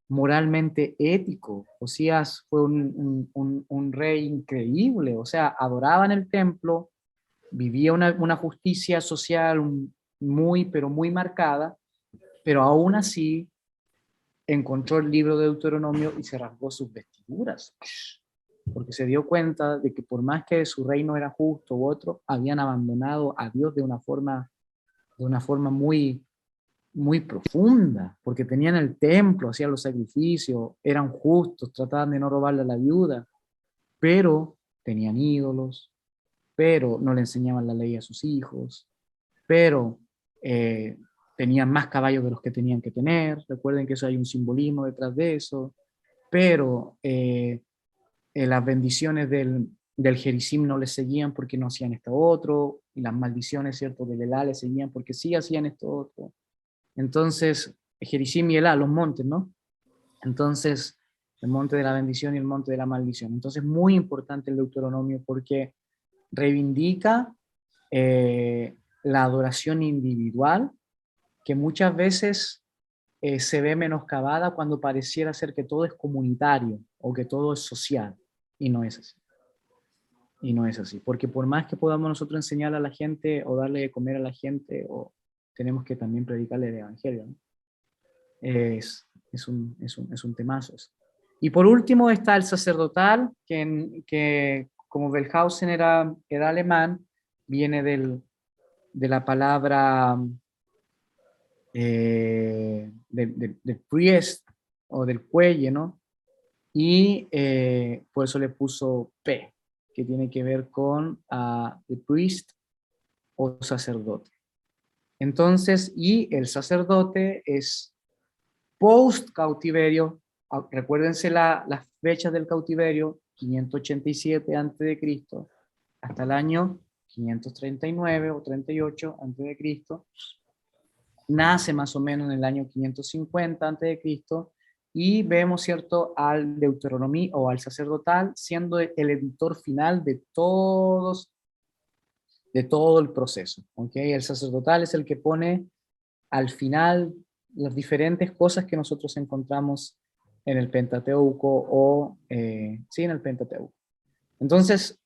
moralmente ético. Josías fue un rey increíble, o sea, adoraba en el templo, vivía una justicia social muy, pero muy marcada, pero aún así encontró el libro de Deuteronomio y se rasgó sus vestiduras, porque se dio cuenta de que por más que su reino era justo u otro, habían abandonado a Dios de una forma muy, muy profunda, porque tenían el templo, hacían los sacrificios, eran justos, trataban de no robarle a la viuda, pero tenían ídolos, pero no le enseñaban la ley a sus hijos, pero tenían más caballos de los que tenían que tener. Recuerden que eso hay un simbolismo detrás de eso, pero las bendiciones del Gerizim no les seguían porque no hacían esto otro, y las maldiciones, ¿cierto?, del Elá les seguían porque sí hacían esto otro. Entonces, Gerizim y Elá, los montes, ¿no? Entonces, el monte de la bendición y el monte de la maldición. Entonces, muy importante el Deuteronomio porque reivindica la adoración individual, que muchas veces se ve menoscabada cuando pareciera ser que todo es comunitario o que todo es social, y no es así. Y no es así, porque por más que podamos nosotros enseñar a la gente o darle de comer a la gente, tenemos que también predicarle el evangelio, ¿no? Es un temazo eso. Y por último está el sacerdotal, que como Wellhausen era alemán, viene de la palabra del priest o del cuello, ¿no? Y por eso le puso P, que tiene que ver con the priest o sacerdote. Entonces, y el sacerdote es post cautiverio. Recuérdense las fechas del cautiverio: 587 a.C. hasta el año 539 o 38 a.C. Nace más o menos en el año 550 a.C. y vemos, ¿cierto?, al Deuteronomio o al sacerdotal siendo el editor final de todo el proceso. ¿Okay? El sacerdotal es el que pone al final las diferentes cosas que nosotros encontramos en el Pentateuco sí, en el Pentateuco. Entonces,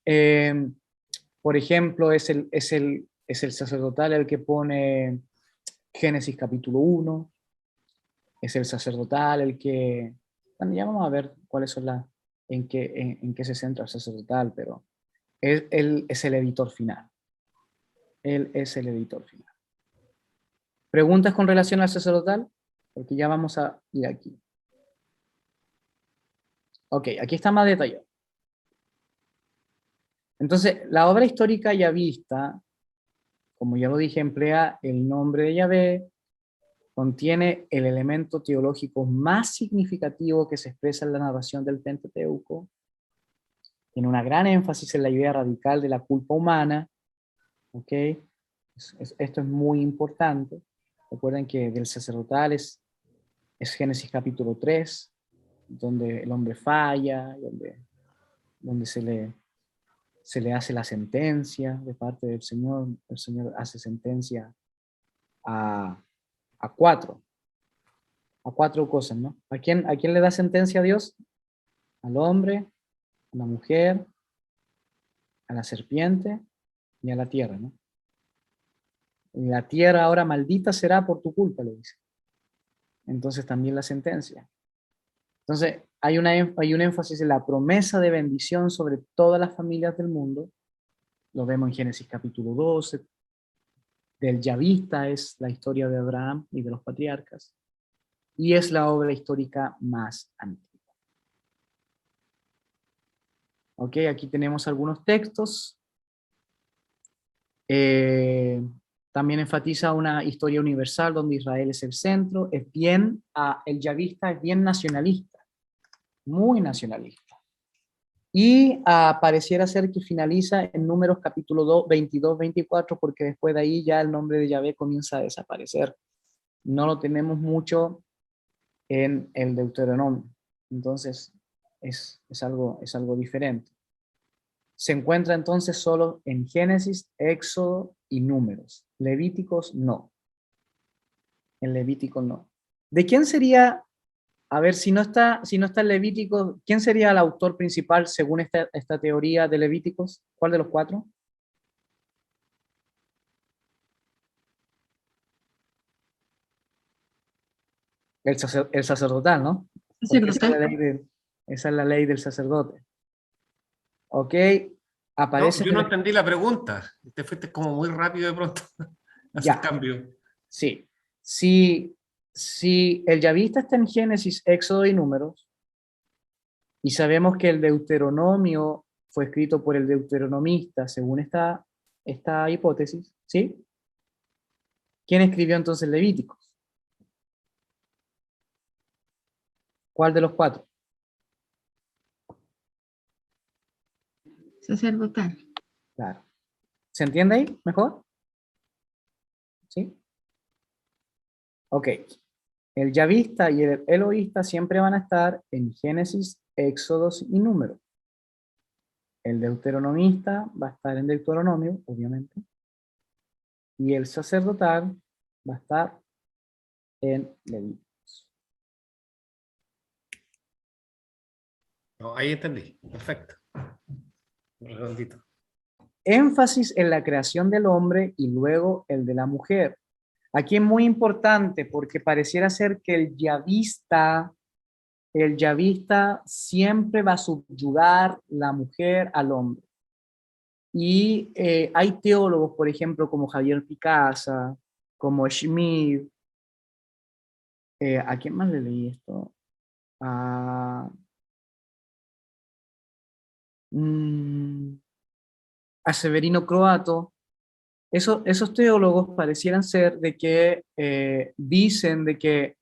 por ejemplo, es el sacerdotal el que pone Génesis capítulo 1, es el sacerdotal el que, bueno, ya vamos a ver cuáles son en qué se centra el sacerdotal, pero él es el editor final. Él es el editor final. ¿Preguntas con relación al sacerdotal? Porque ya vamos a ir aquí. Ok, aquí está más detallado. Entonces, la obra histórica yavista, como ya lo dije, emplea el nombre de Yahvé, contiene el elemento teológico más significativo que se expresa en la narración del Pentateuco, tiene una gran énfasis en la idea radical de la culpa humana, ¿ok? Esto es muy importante. Recuerden que del sacerdotal es Génesis capítulo 3, donde el hombre falla, donde se le hace la sentencia de parte del Señor. El Señor hace sentencia a cuatro cosas, ¿no? ¿A quién le da sentencia a Dios? Al hombre, a la mujer, a la serpiente y a la tierra, ¿no? La tierra ahora maldita será por tu culpa, le dice. Entonces también la sentencia. Entonces hay un énfasis en la promesa de bendición sobre todas las familias del mundo. Lo vemos en Génesis capítulo 12. Del Yavista es la historia de Abraham y de los patriarcas. Y es la obra histórica más antigua. Ok, aquí tenemos algunos textos. También enfatiza una historia universal donde Israel es el centro. El Yavista es bien nacionalista, muy nacionalista. Y pareciera ser que finaliza en Números capítulo 22, 24, porque después de ahí ya el nombre de Yahvé comienza a desaparecer. No lo tenemos mucho en el Deuteronomio. Entonces, es algo diferente. Se encuentra entonces solo en Génesis, Éxodo y Números. Levíticos no. En Levítico no. ¿De quién sería, a ver, si no está en Levítico, quién sería el autor principal según esta teoría de Levíticos? ¿Cuál de los cuatro? El sacerdotal, ¿no? Porque esa es la ley del sacerdote. Ok, No, aparece... yo no entendí la pregunta. Te fuiste como muy rápido de pronto a hacer Ya, cambio. sí. Si el Yavista está en Génesis, Éxodo y Números, y sabemos que el Deuteronomio fue escrito por el deuteronomista, según esta hipótesis, ¿sí? ¿Quién escribió entonces Levíticos? ¿Cuál de los cuatro? Sacerdotal. Claro. ¿Se entiende ahí mejor? ¿Sí? Ok. El Yavista y el Elohista siempre van a estar en Génesis, Éxodos y Números. El deuteronomista va a estar en Deuteronomio, obviamente. Y el sacerdotal va a estar en Levíticos. No, ahí entendí. Perfecto. Redondito. Énfasis en la creación del hombre y luego el de la mujer. Aquí es muy importante porque pareciera ser que el yavista siempre va a subyugar la mujer al hombre. Y hay teólogos, por ejemplo, como Javier Picasa, como Schmidt. ¿A quién más le leí esto? A Severino Croato. Esos teólogos parecieran ser de que dicen de que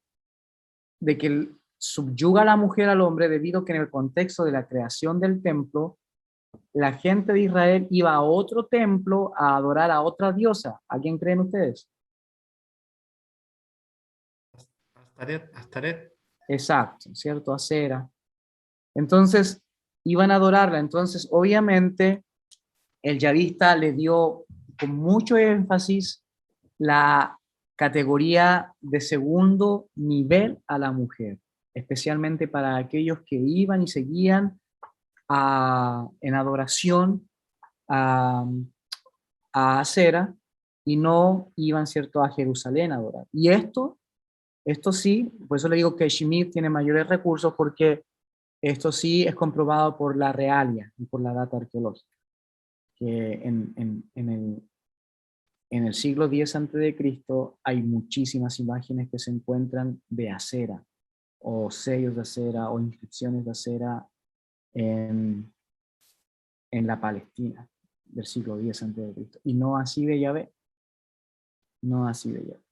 subyuga a la mujer al hombre debido a que en el contexto de la creación del templo, la gente de Israel iba a otro templo a adorar a otra diosa. ¿A quién creen ustedes? Astaret. Exacto, ¿cierto? A Cera. Entonces, iban a adorarla. Entonces, obviamente, el yavista le dio con mucho énfasis la categoría de segundo nivel a la mujer, especialmente para aquellos que iban y seguían en adoración a Acera y no iban, ¿cierto?, a Jerusalén a adorar. Y esto sí, por eso le digo que Schmidt tiene mayores recursos porque esto sí es comprobado por la realia y por la data arqueológica, que en el siglo X a.C. hay muchísimas imágenes que se encuentran de acera, o sellos de acera, o inscripciones de acera en la Palestina del siglo X a.C. Y no así de Yahvé. No así de Yahvé.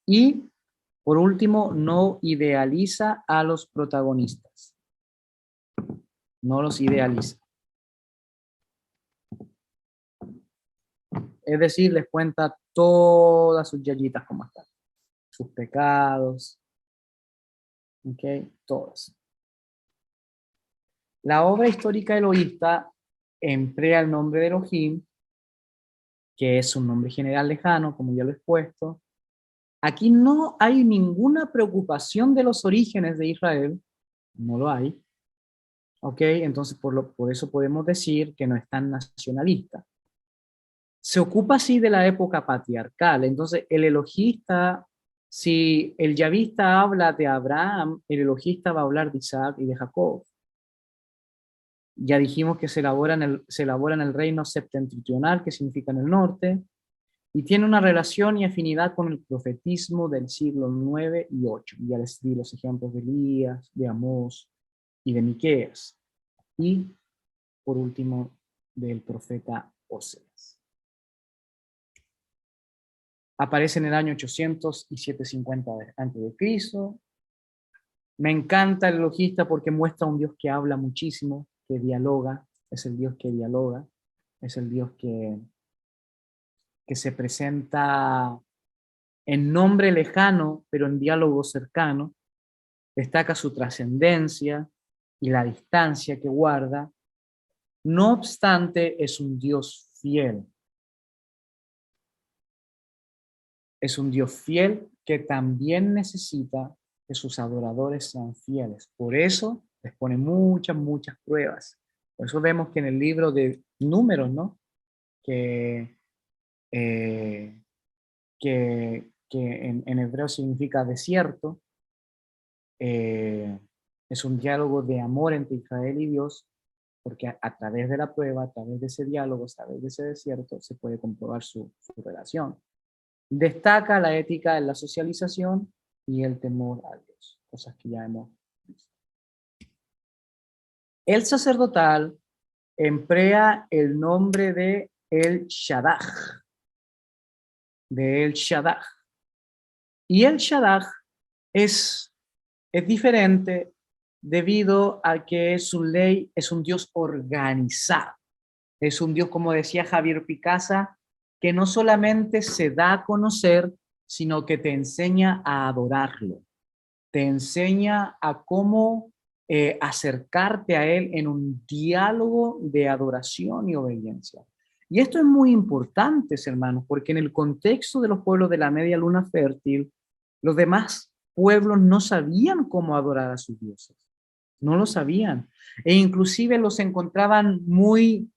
Y, por último, no idealiza a los protagonistas. No los idealiza. Es decir, les cuenta todas sus yayitas como están. Sus pecados. ¿Ok? Todas. La obra histórica elohista emplea el nombre de Elohim, que es un nombre general lejano, como ya lo he expuesto. Aquí no hay ninguna preocupación de los orígenes de Israel, no lo hay. ¿Ok? Entonces, por eso podemos decir que no es tan nacionalista. Se ocupa así de la época patriarcal. Entonces, el elohista, si el yavista habla de Abraham, el elohista va a hablar de Isaac y de Jacob. Ya dijimos que se elabora en el reino septentrional, que significa en el norte, y tiene una relación y afinidad con el profetismo del siglo 9 y 8. Ya les di los ejemplos de Elías, de Amós y de Miqueas. Y, por último, del profeta Oseas. Aparece en el año 800 y 750 a.C. Me encanta el elohista porque muestra un Dios que habla muchísimo, que dialoga, es el Dios que dialoga, es el Dios que se presenta en nombre lejano, pero en diálogo cercano, destaca su trascendencia y la distancia que guarda. No obstante, es un Dios fiel. Es un Dios fiel que también necesita que sus adoradores sean fieles. Por eso les pone muchas pruebas. Por eso vemos que en el libro de Números, ¿no? Que en hebreo significa desierto, es un diálogo de amor entre Israel y Dios, porque a través de la prueba, a través de ese diálogo, a través de ese desierto, se puede comprobar su relación. Destaca la ética en la socialización y el temor a Dios, cosas que ya hemos visto. El sacerdotal emplea el nombre de El Shaddai, y El Shaddai es diferente debido a que su ley es un Dios organizado. Es un Dios, como decía Javier Picasa, que no solamente se da a conocer, sino que te enseña a adorarlo. Te enseña a cómo acercarte a Él en un diálogo de adoración y obediencia. Y esto es muy importante, hermanos, porque en el contexto de los pueblos de la media luna fértil, los demás pueblos no sabían cómo adorar a sus dioses. No lo sabían. E inclusive los encontraban muy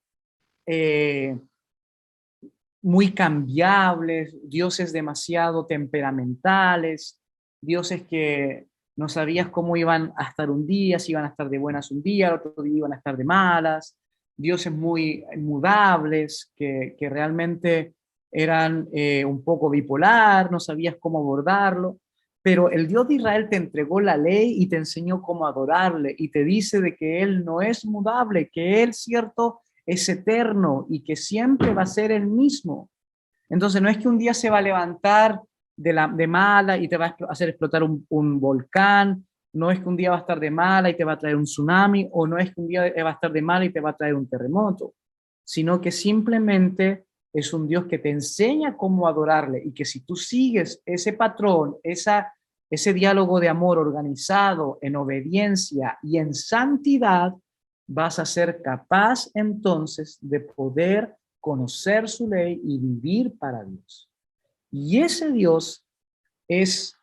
cambiables, dioses demasiado temperamentales, dioses que no sabías cómo iban a estar un día, si iban a estar de buenas un día, el otro día iban a estar de malas, dioses muy mudables, que realmente eran un poco bipolar, no sabías cómo abordarlo, pero el Dios de Israel te entregó la ley y te enseñó cómo adorarle, y te dice de que Él no es mudable, que Él, cierto, es eterno y que siempre va a ser el mismo. Entonces no es que un día se va a levantar de mala y te va a hacer explotar un volcán, no es que un día va a estar de mala y te va a traer un tsunami, o no es que un día va a estar de mala y te va a traer un terremoto, sino que simplemente es un Dios que te enseña cómo adorarle, y que si tú sigues ese patrón, ese diálogo de amor organizado en obediencia y en santidad, vas a ser capaz entonces de poder conocer su ley y vivir para Dios. Y ese Dios es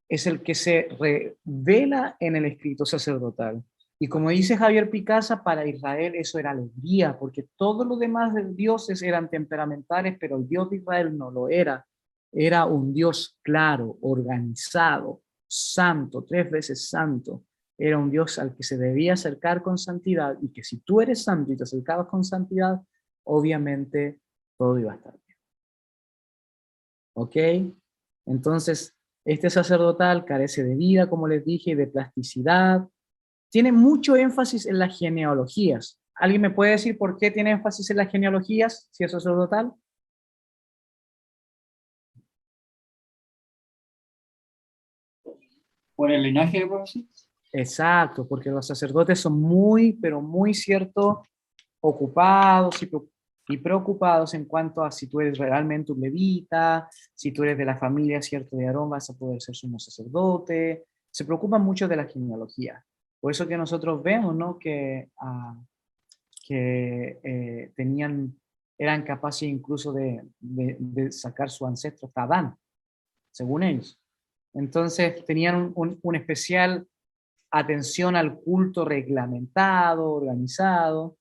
el que se revela en el escrito sacerdotal. Y como dice Javier Picasa, para Israel eso era alegría, porque todos los demás dioses eran temperamentales, pero el Dios de Israel no lo era. Era un Dios claro, organizado, santo, 3 veces santo. Era un Dios al que se debía acercar con santidad, y que si tú eres santo y te acercabas con santidad, obviamente todo iba a estar bien. ¿Ok? Entonces, este sacerdotal carece de vida, como les dije, y de plasticidad. tiene mucho énfasis en las genealogías. ¿Alguien me puede decir por qué tiene énfasis en las genealogías, si es sacerdotal? ¿Por el linaje, profesor? Exacto, porque los sacerdotes son muy, pero muy cierto, ocupados y preocupados en cuanto a si tú eres realmente un levita, si tú eres de la familia, cierto, de Aarón, vas a poder ser sumo sacerdote. Se preocupan mucho de la genealogía. Por eso que nosotros vemos, ¿no? Eran capaces incluso de sacar su ancestro hasta Adán, según ellos. Entonces tenían un especial atención al culto reglamentado, organizado.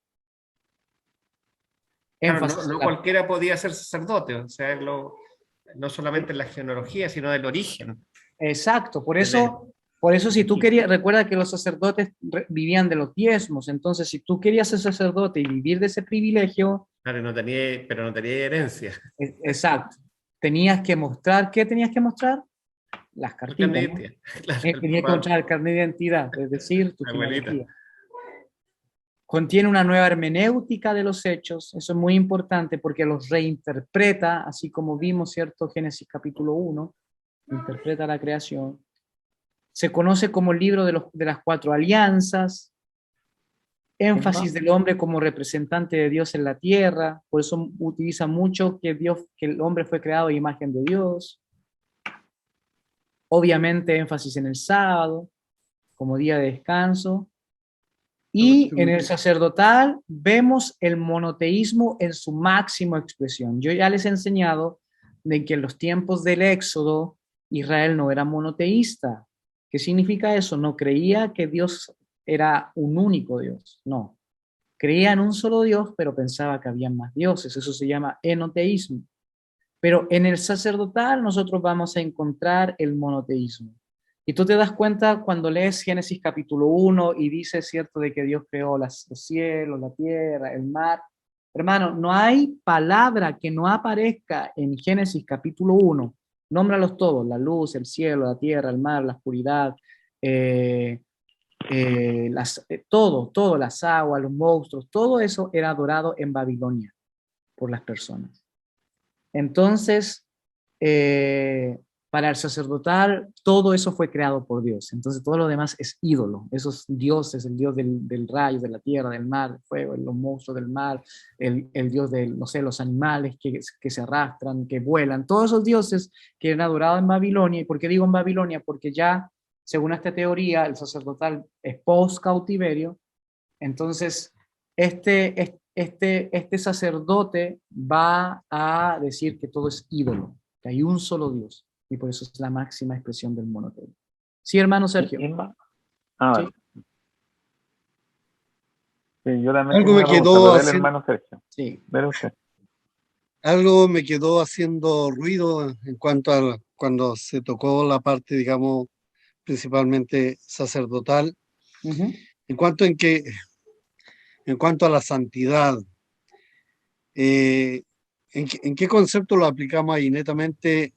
Claro, Énfasis no cualquiera podía ser sacerdote, o sea, no solamente en la genealogía, sino del origen. Exacto, por eso si tú querías, recuerda que los sacerdotes vivían de los diezmos, entonces si tú querías ser sacerdote y vivir de ese privilegio, Claro, pero no tenía herencia. exacto, tenías que mostrar, ¿qué tenías que mostrar? Las cartitas, ¿no? Claro, Tenías que mostrar el carnet de identidad, es decir, tu abuelita. genealogía. Contiene una nueva hermenéutica de los hechos, eso es muy importante porque los reinterpreta, así como vimos, ¿cierto? Génesis capítulo 1, interpreta la creación. Se conoce como el libro de las cuatro alianzas, énfasis del hombre como representante de Dios en la tierra, por eso utiliza mucho que el hombre fue creado a imagen de Dios. Obviamente énfasis en el sábado como día de descanso. Y en el sacerdotal vemos el monoteísmo en su máxima expresión. Yo ya les he enseñado de que en los tiempos del Éxodo Israel no era monoteísta. ¿Qué significa eso? No creía que Dios era un único Dios, no. Creía en un solo Dios, pero pensaba que había más dioses. Eso se llama enoteísmo. Pero en el sacerdotal nosotros vamos a encontrar el monoteísmo. Y tú te das cuenta cuando lees Génesis capítulo 1 y dice, cierto, de que Dios creó los cielos, la tierra, el mar. Hermano, no hay palabra que no aparezca en Génesis capítulo 1. Nómbralos todos, la luz, el cielo, la tierra, el mar, la oscuridad, todo, las aguas, los monstruos, todo eso era adorado en Babilonia por las personas. Entonces, para el sacerdotal, todo eso fue creado por Dios. Entonces, todo lo demás es ídolo. Esos dioses, el dios del rayo, de la tierra, del mar, del fuego, los monstruos del mar, el dios de, no sé, los animales que se arrastran, que vuelan, todos esos dioses que eran adorados en Babilonia. ¿Y por qué digo en Babilonia? Porque ya, según esta teoría, el sacerdotal es post-cautiverio. Entonces, este sacerdote va a decir que todo es ídolo, que hay un solo Dios, y por eso es la máxima expresión del monoteísmo. Sí, hermano Sergio. ¿Sí? Sí, yo también Algo me quedó haciendo, hermano Sergio. Sí. Algo me quedó haciendo ruido en cuanto a cuando se tocó la parte, digamos, principalmente sacerdotal, en cuanto a la santidad. ¿En qué concepto lo aplicamos ahí? ¿Netamente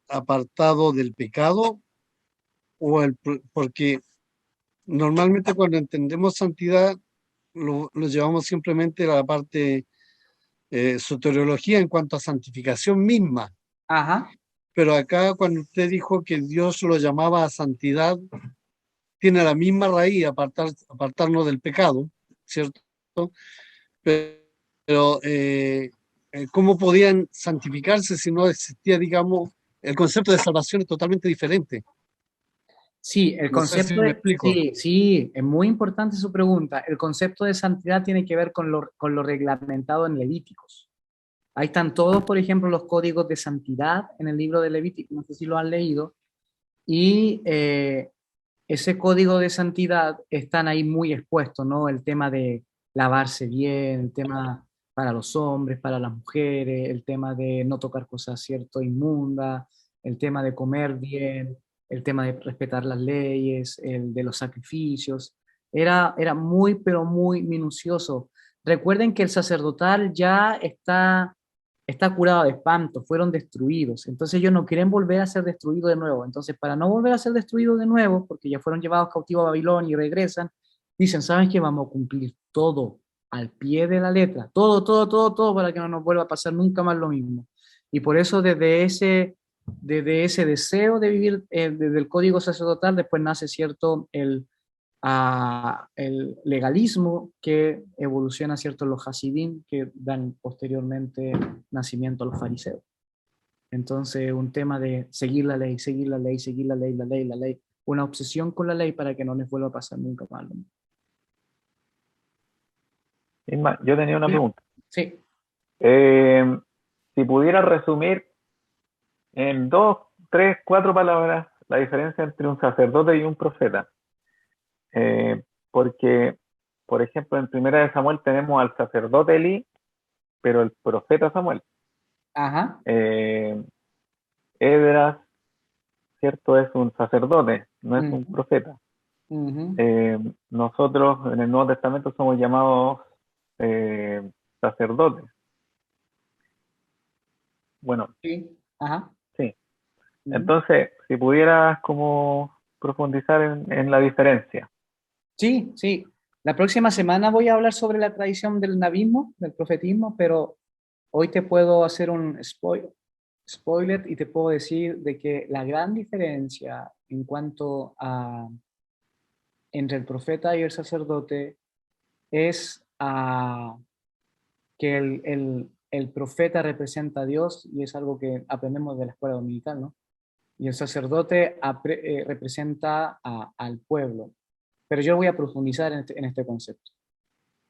apartado del pecado? Porque normalmente cuando entendemos santidad lo llevamos simplemente a la parte soteriología en cuanto a santificación misma. Ajá. Pero acá cuando usted dijo que Dios lo llamaba a santidad, tiene la misma raíz, apartarnos del pecado, ¿cierto? Pero ¿cómo podían santificarse si no existía, digamos, el concepto de salvación es totalmente diferente? Sí, el concepto me explico. Sí, es muy importante su pregunta. El concepto de santidad tiene que ver con lo reglamentado en Levíticos. Ahí están todos, por ejemplo, los códigos de santidad en el libro de Levítico, no sé si lo han leído, y ese código de santidad están ahí muy expuestos, ¿no? El tema de lavarse bien, el tema para los hombres, para las mujeres, el tema de no tocar cosas, cierto, inmundas, el tema de comer bien, el tema de respetar las leyes, el de los sacrificios. Era muy, pero muy minucioso. Recuerden que el sacerdotal ya está está curada de espanto, fueron destruidos. Entonces ellos no quieren volver a ser destruidos de nuevo. Entonces, para no volver a ser destruidos de nuevo, porque ya fueron llevados cautivos a Babilonia y regresan, dicen, ¿saben qué? Vamos a cumplir todo al pie de la letra, todo, todo, todo, todo, para que no nos vuelva a pasar nunca más lo mismo. Y por eso desde ese deseo de vivir desde el código sacerdotal, después nace, ¿cierto?, el legalismo que evoluciona, ¿cierto?, los hasidim, que dan posteriormente nacimiento a los fariseos. Entonces, un tema de seguir la ley, seguir la ley, seguir la ley, la ley, la ley, una obsesión con la ley para que no les vuelva a pasar nunca más lo mismo. Isma, yo tenía una pregunta. Sí. Si pudiera resumir en 2, 3, 4 palabras la diferencia entre un sacerdote y un profeta. Porque, por ejemplo, en Primera de Samuel tenemos al sacerdote Elí, pero el profeta Samuel. Ajá. Esdras, ¿cierto? Es un sacerdote, no es un profeta. Nosotros en el Nuevo Testamento somos llamados sacerdotes. Bueno, sí. Ajá. Sí. Entonces, si pudieras como profundizar en la diferencia. Sí, sí. La próxima semana voy a hablar sobre la tradición del navismo, del profetismo, pero hoy te puedo hacer un spoiler y te puedo decir de que la gran diferencia en cuanto a entre el profeta y el sacerdote es que el profeta representa a Dios, y es algo que aprendemos de la escuela dominical, ¿no? Y el sacerdote representa al pueblo. Pero yo voy a profundizar en este concepto.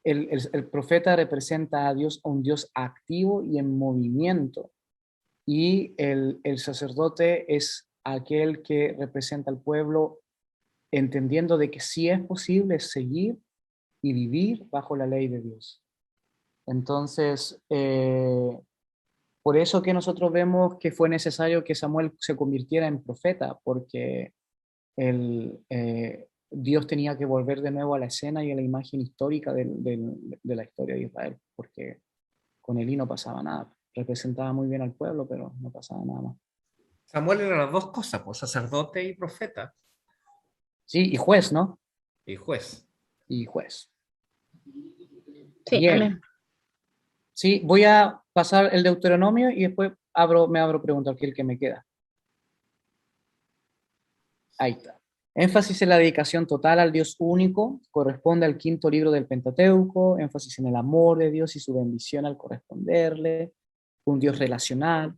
El profeta representa a Dios, a un Dios activo y en movimiento, y el sacerdote es aquel que representa al pueblo, entendiendo de que sí es posible seguir y vivir bajo la ley de Dios. Entonces, por eso que nosotros vemos que fue necesario que Samuel se convirtiera en profeta, porque Dios tenía que volver de nuevo a la escena y a la imagen histórica de la historia de Israel, porque con Elí no pasaba nada. Representaba muy bien al pueblo, pero no pasaba nada más. Samuel era las dos cosas, pues, sacerdote y profeta. Sí, y juez, ¿no? Y juez. Y juez. Sí, Bien. amén. Sí, voy a pasar el Deuteronomio y después me abro preguntas, que es el que me queda. Ahí está. Énfasis en la dedicación total al Dios único, corresponde al quinto libro del Pentateuco, énfasis en el amor de Dios y su bendición al corresponderle, un Dios relacional,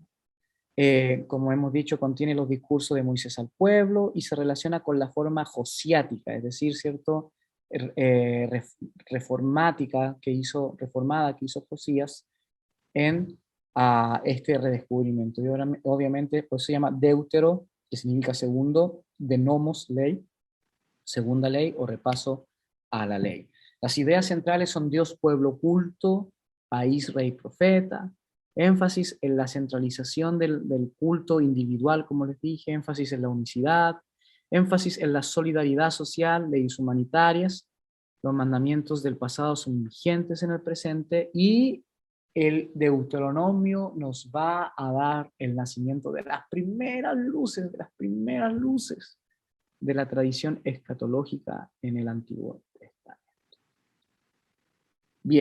como hemos dicho, contiene los discursos de Moisés al pueblo y se relaciona con la forma josiática, es decir, ¿cierto? Reformada que hizo Josías en este redescubrimiento. Y obviamente, pues se llama Deutero, que significa segundo, de nomos, ley, segunda ley o repaso a la ley. Las ideas centrales son Dios, pueblo, culto, país, rey, profeta, énfasis en la centralización del culto individual, como les dije, énfasis en la unicidad, énfasis en la solidaridad social, leyes humanitarias, los mandamientos del pasado son vigentes en el presente, y el Deuteronomio nos va a dar el nacimiento de las primeras luces, de la tradición escatológica en el Antiguo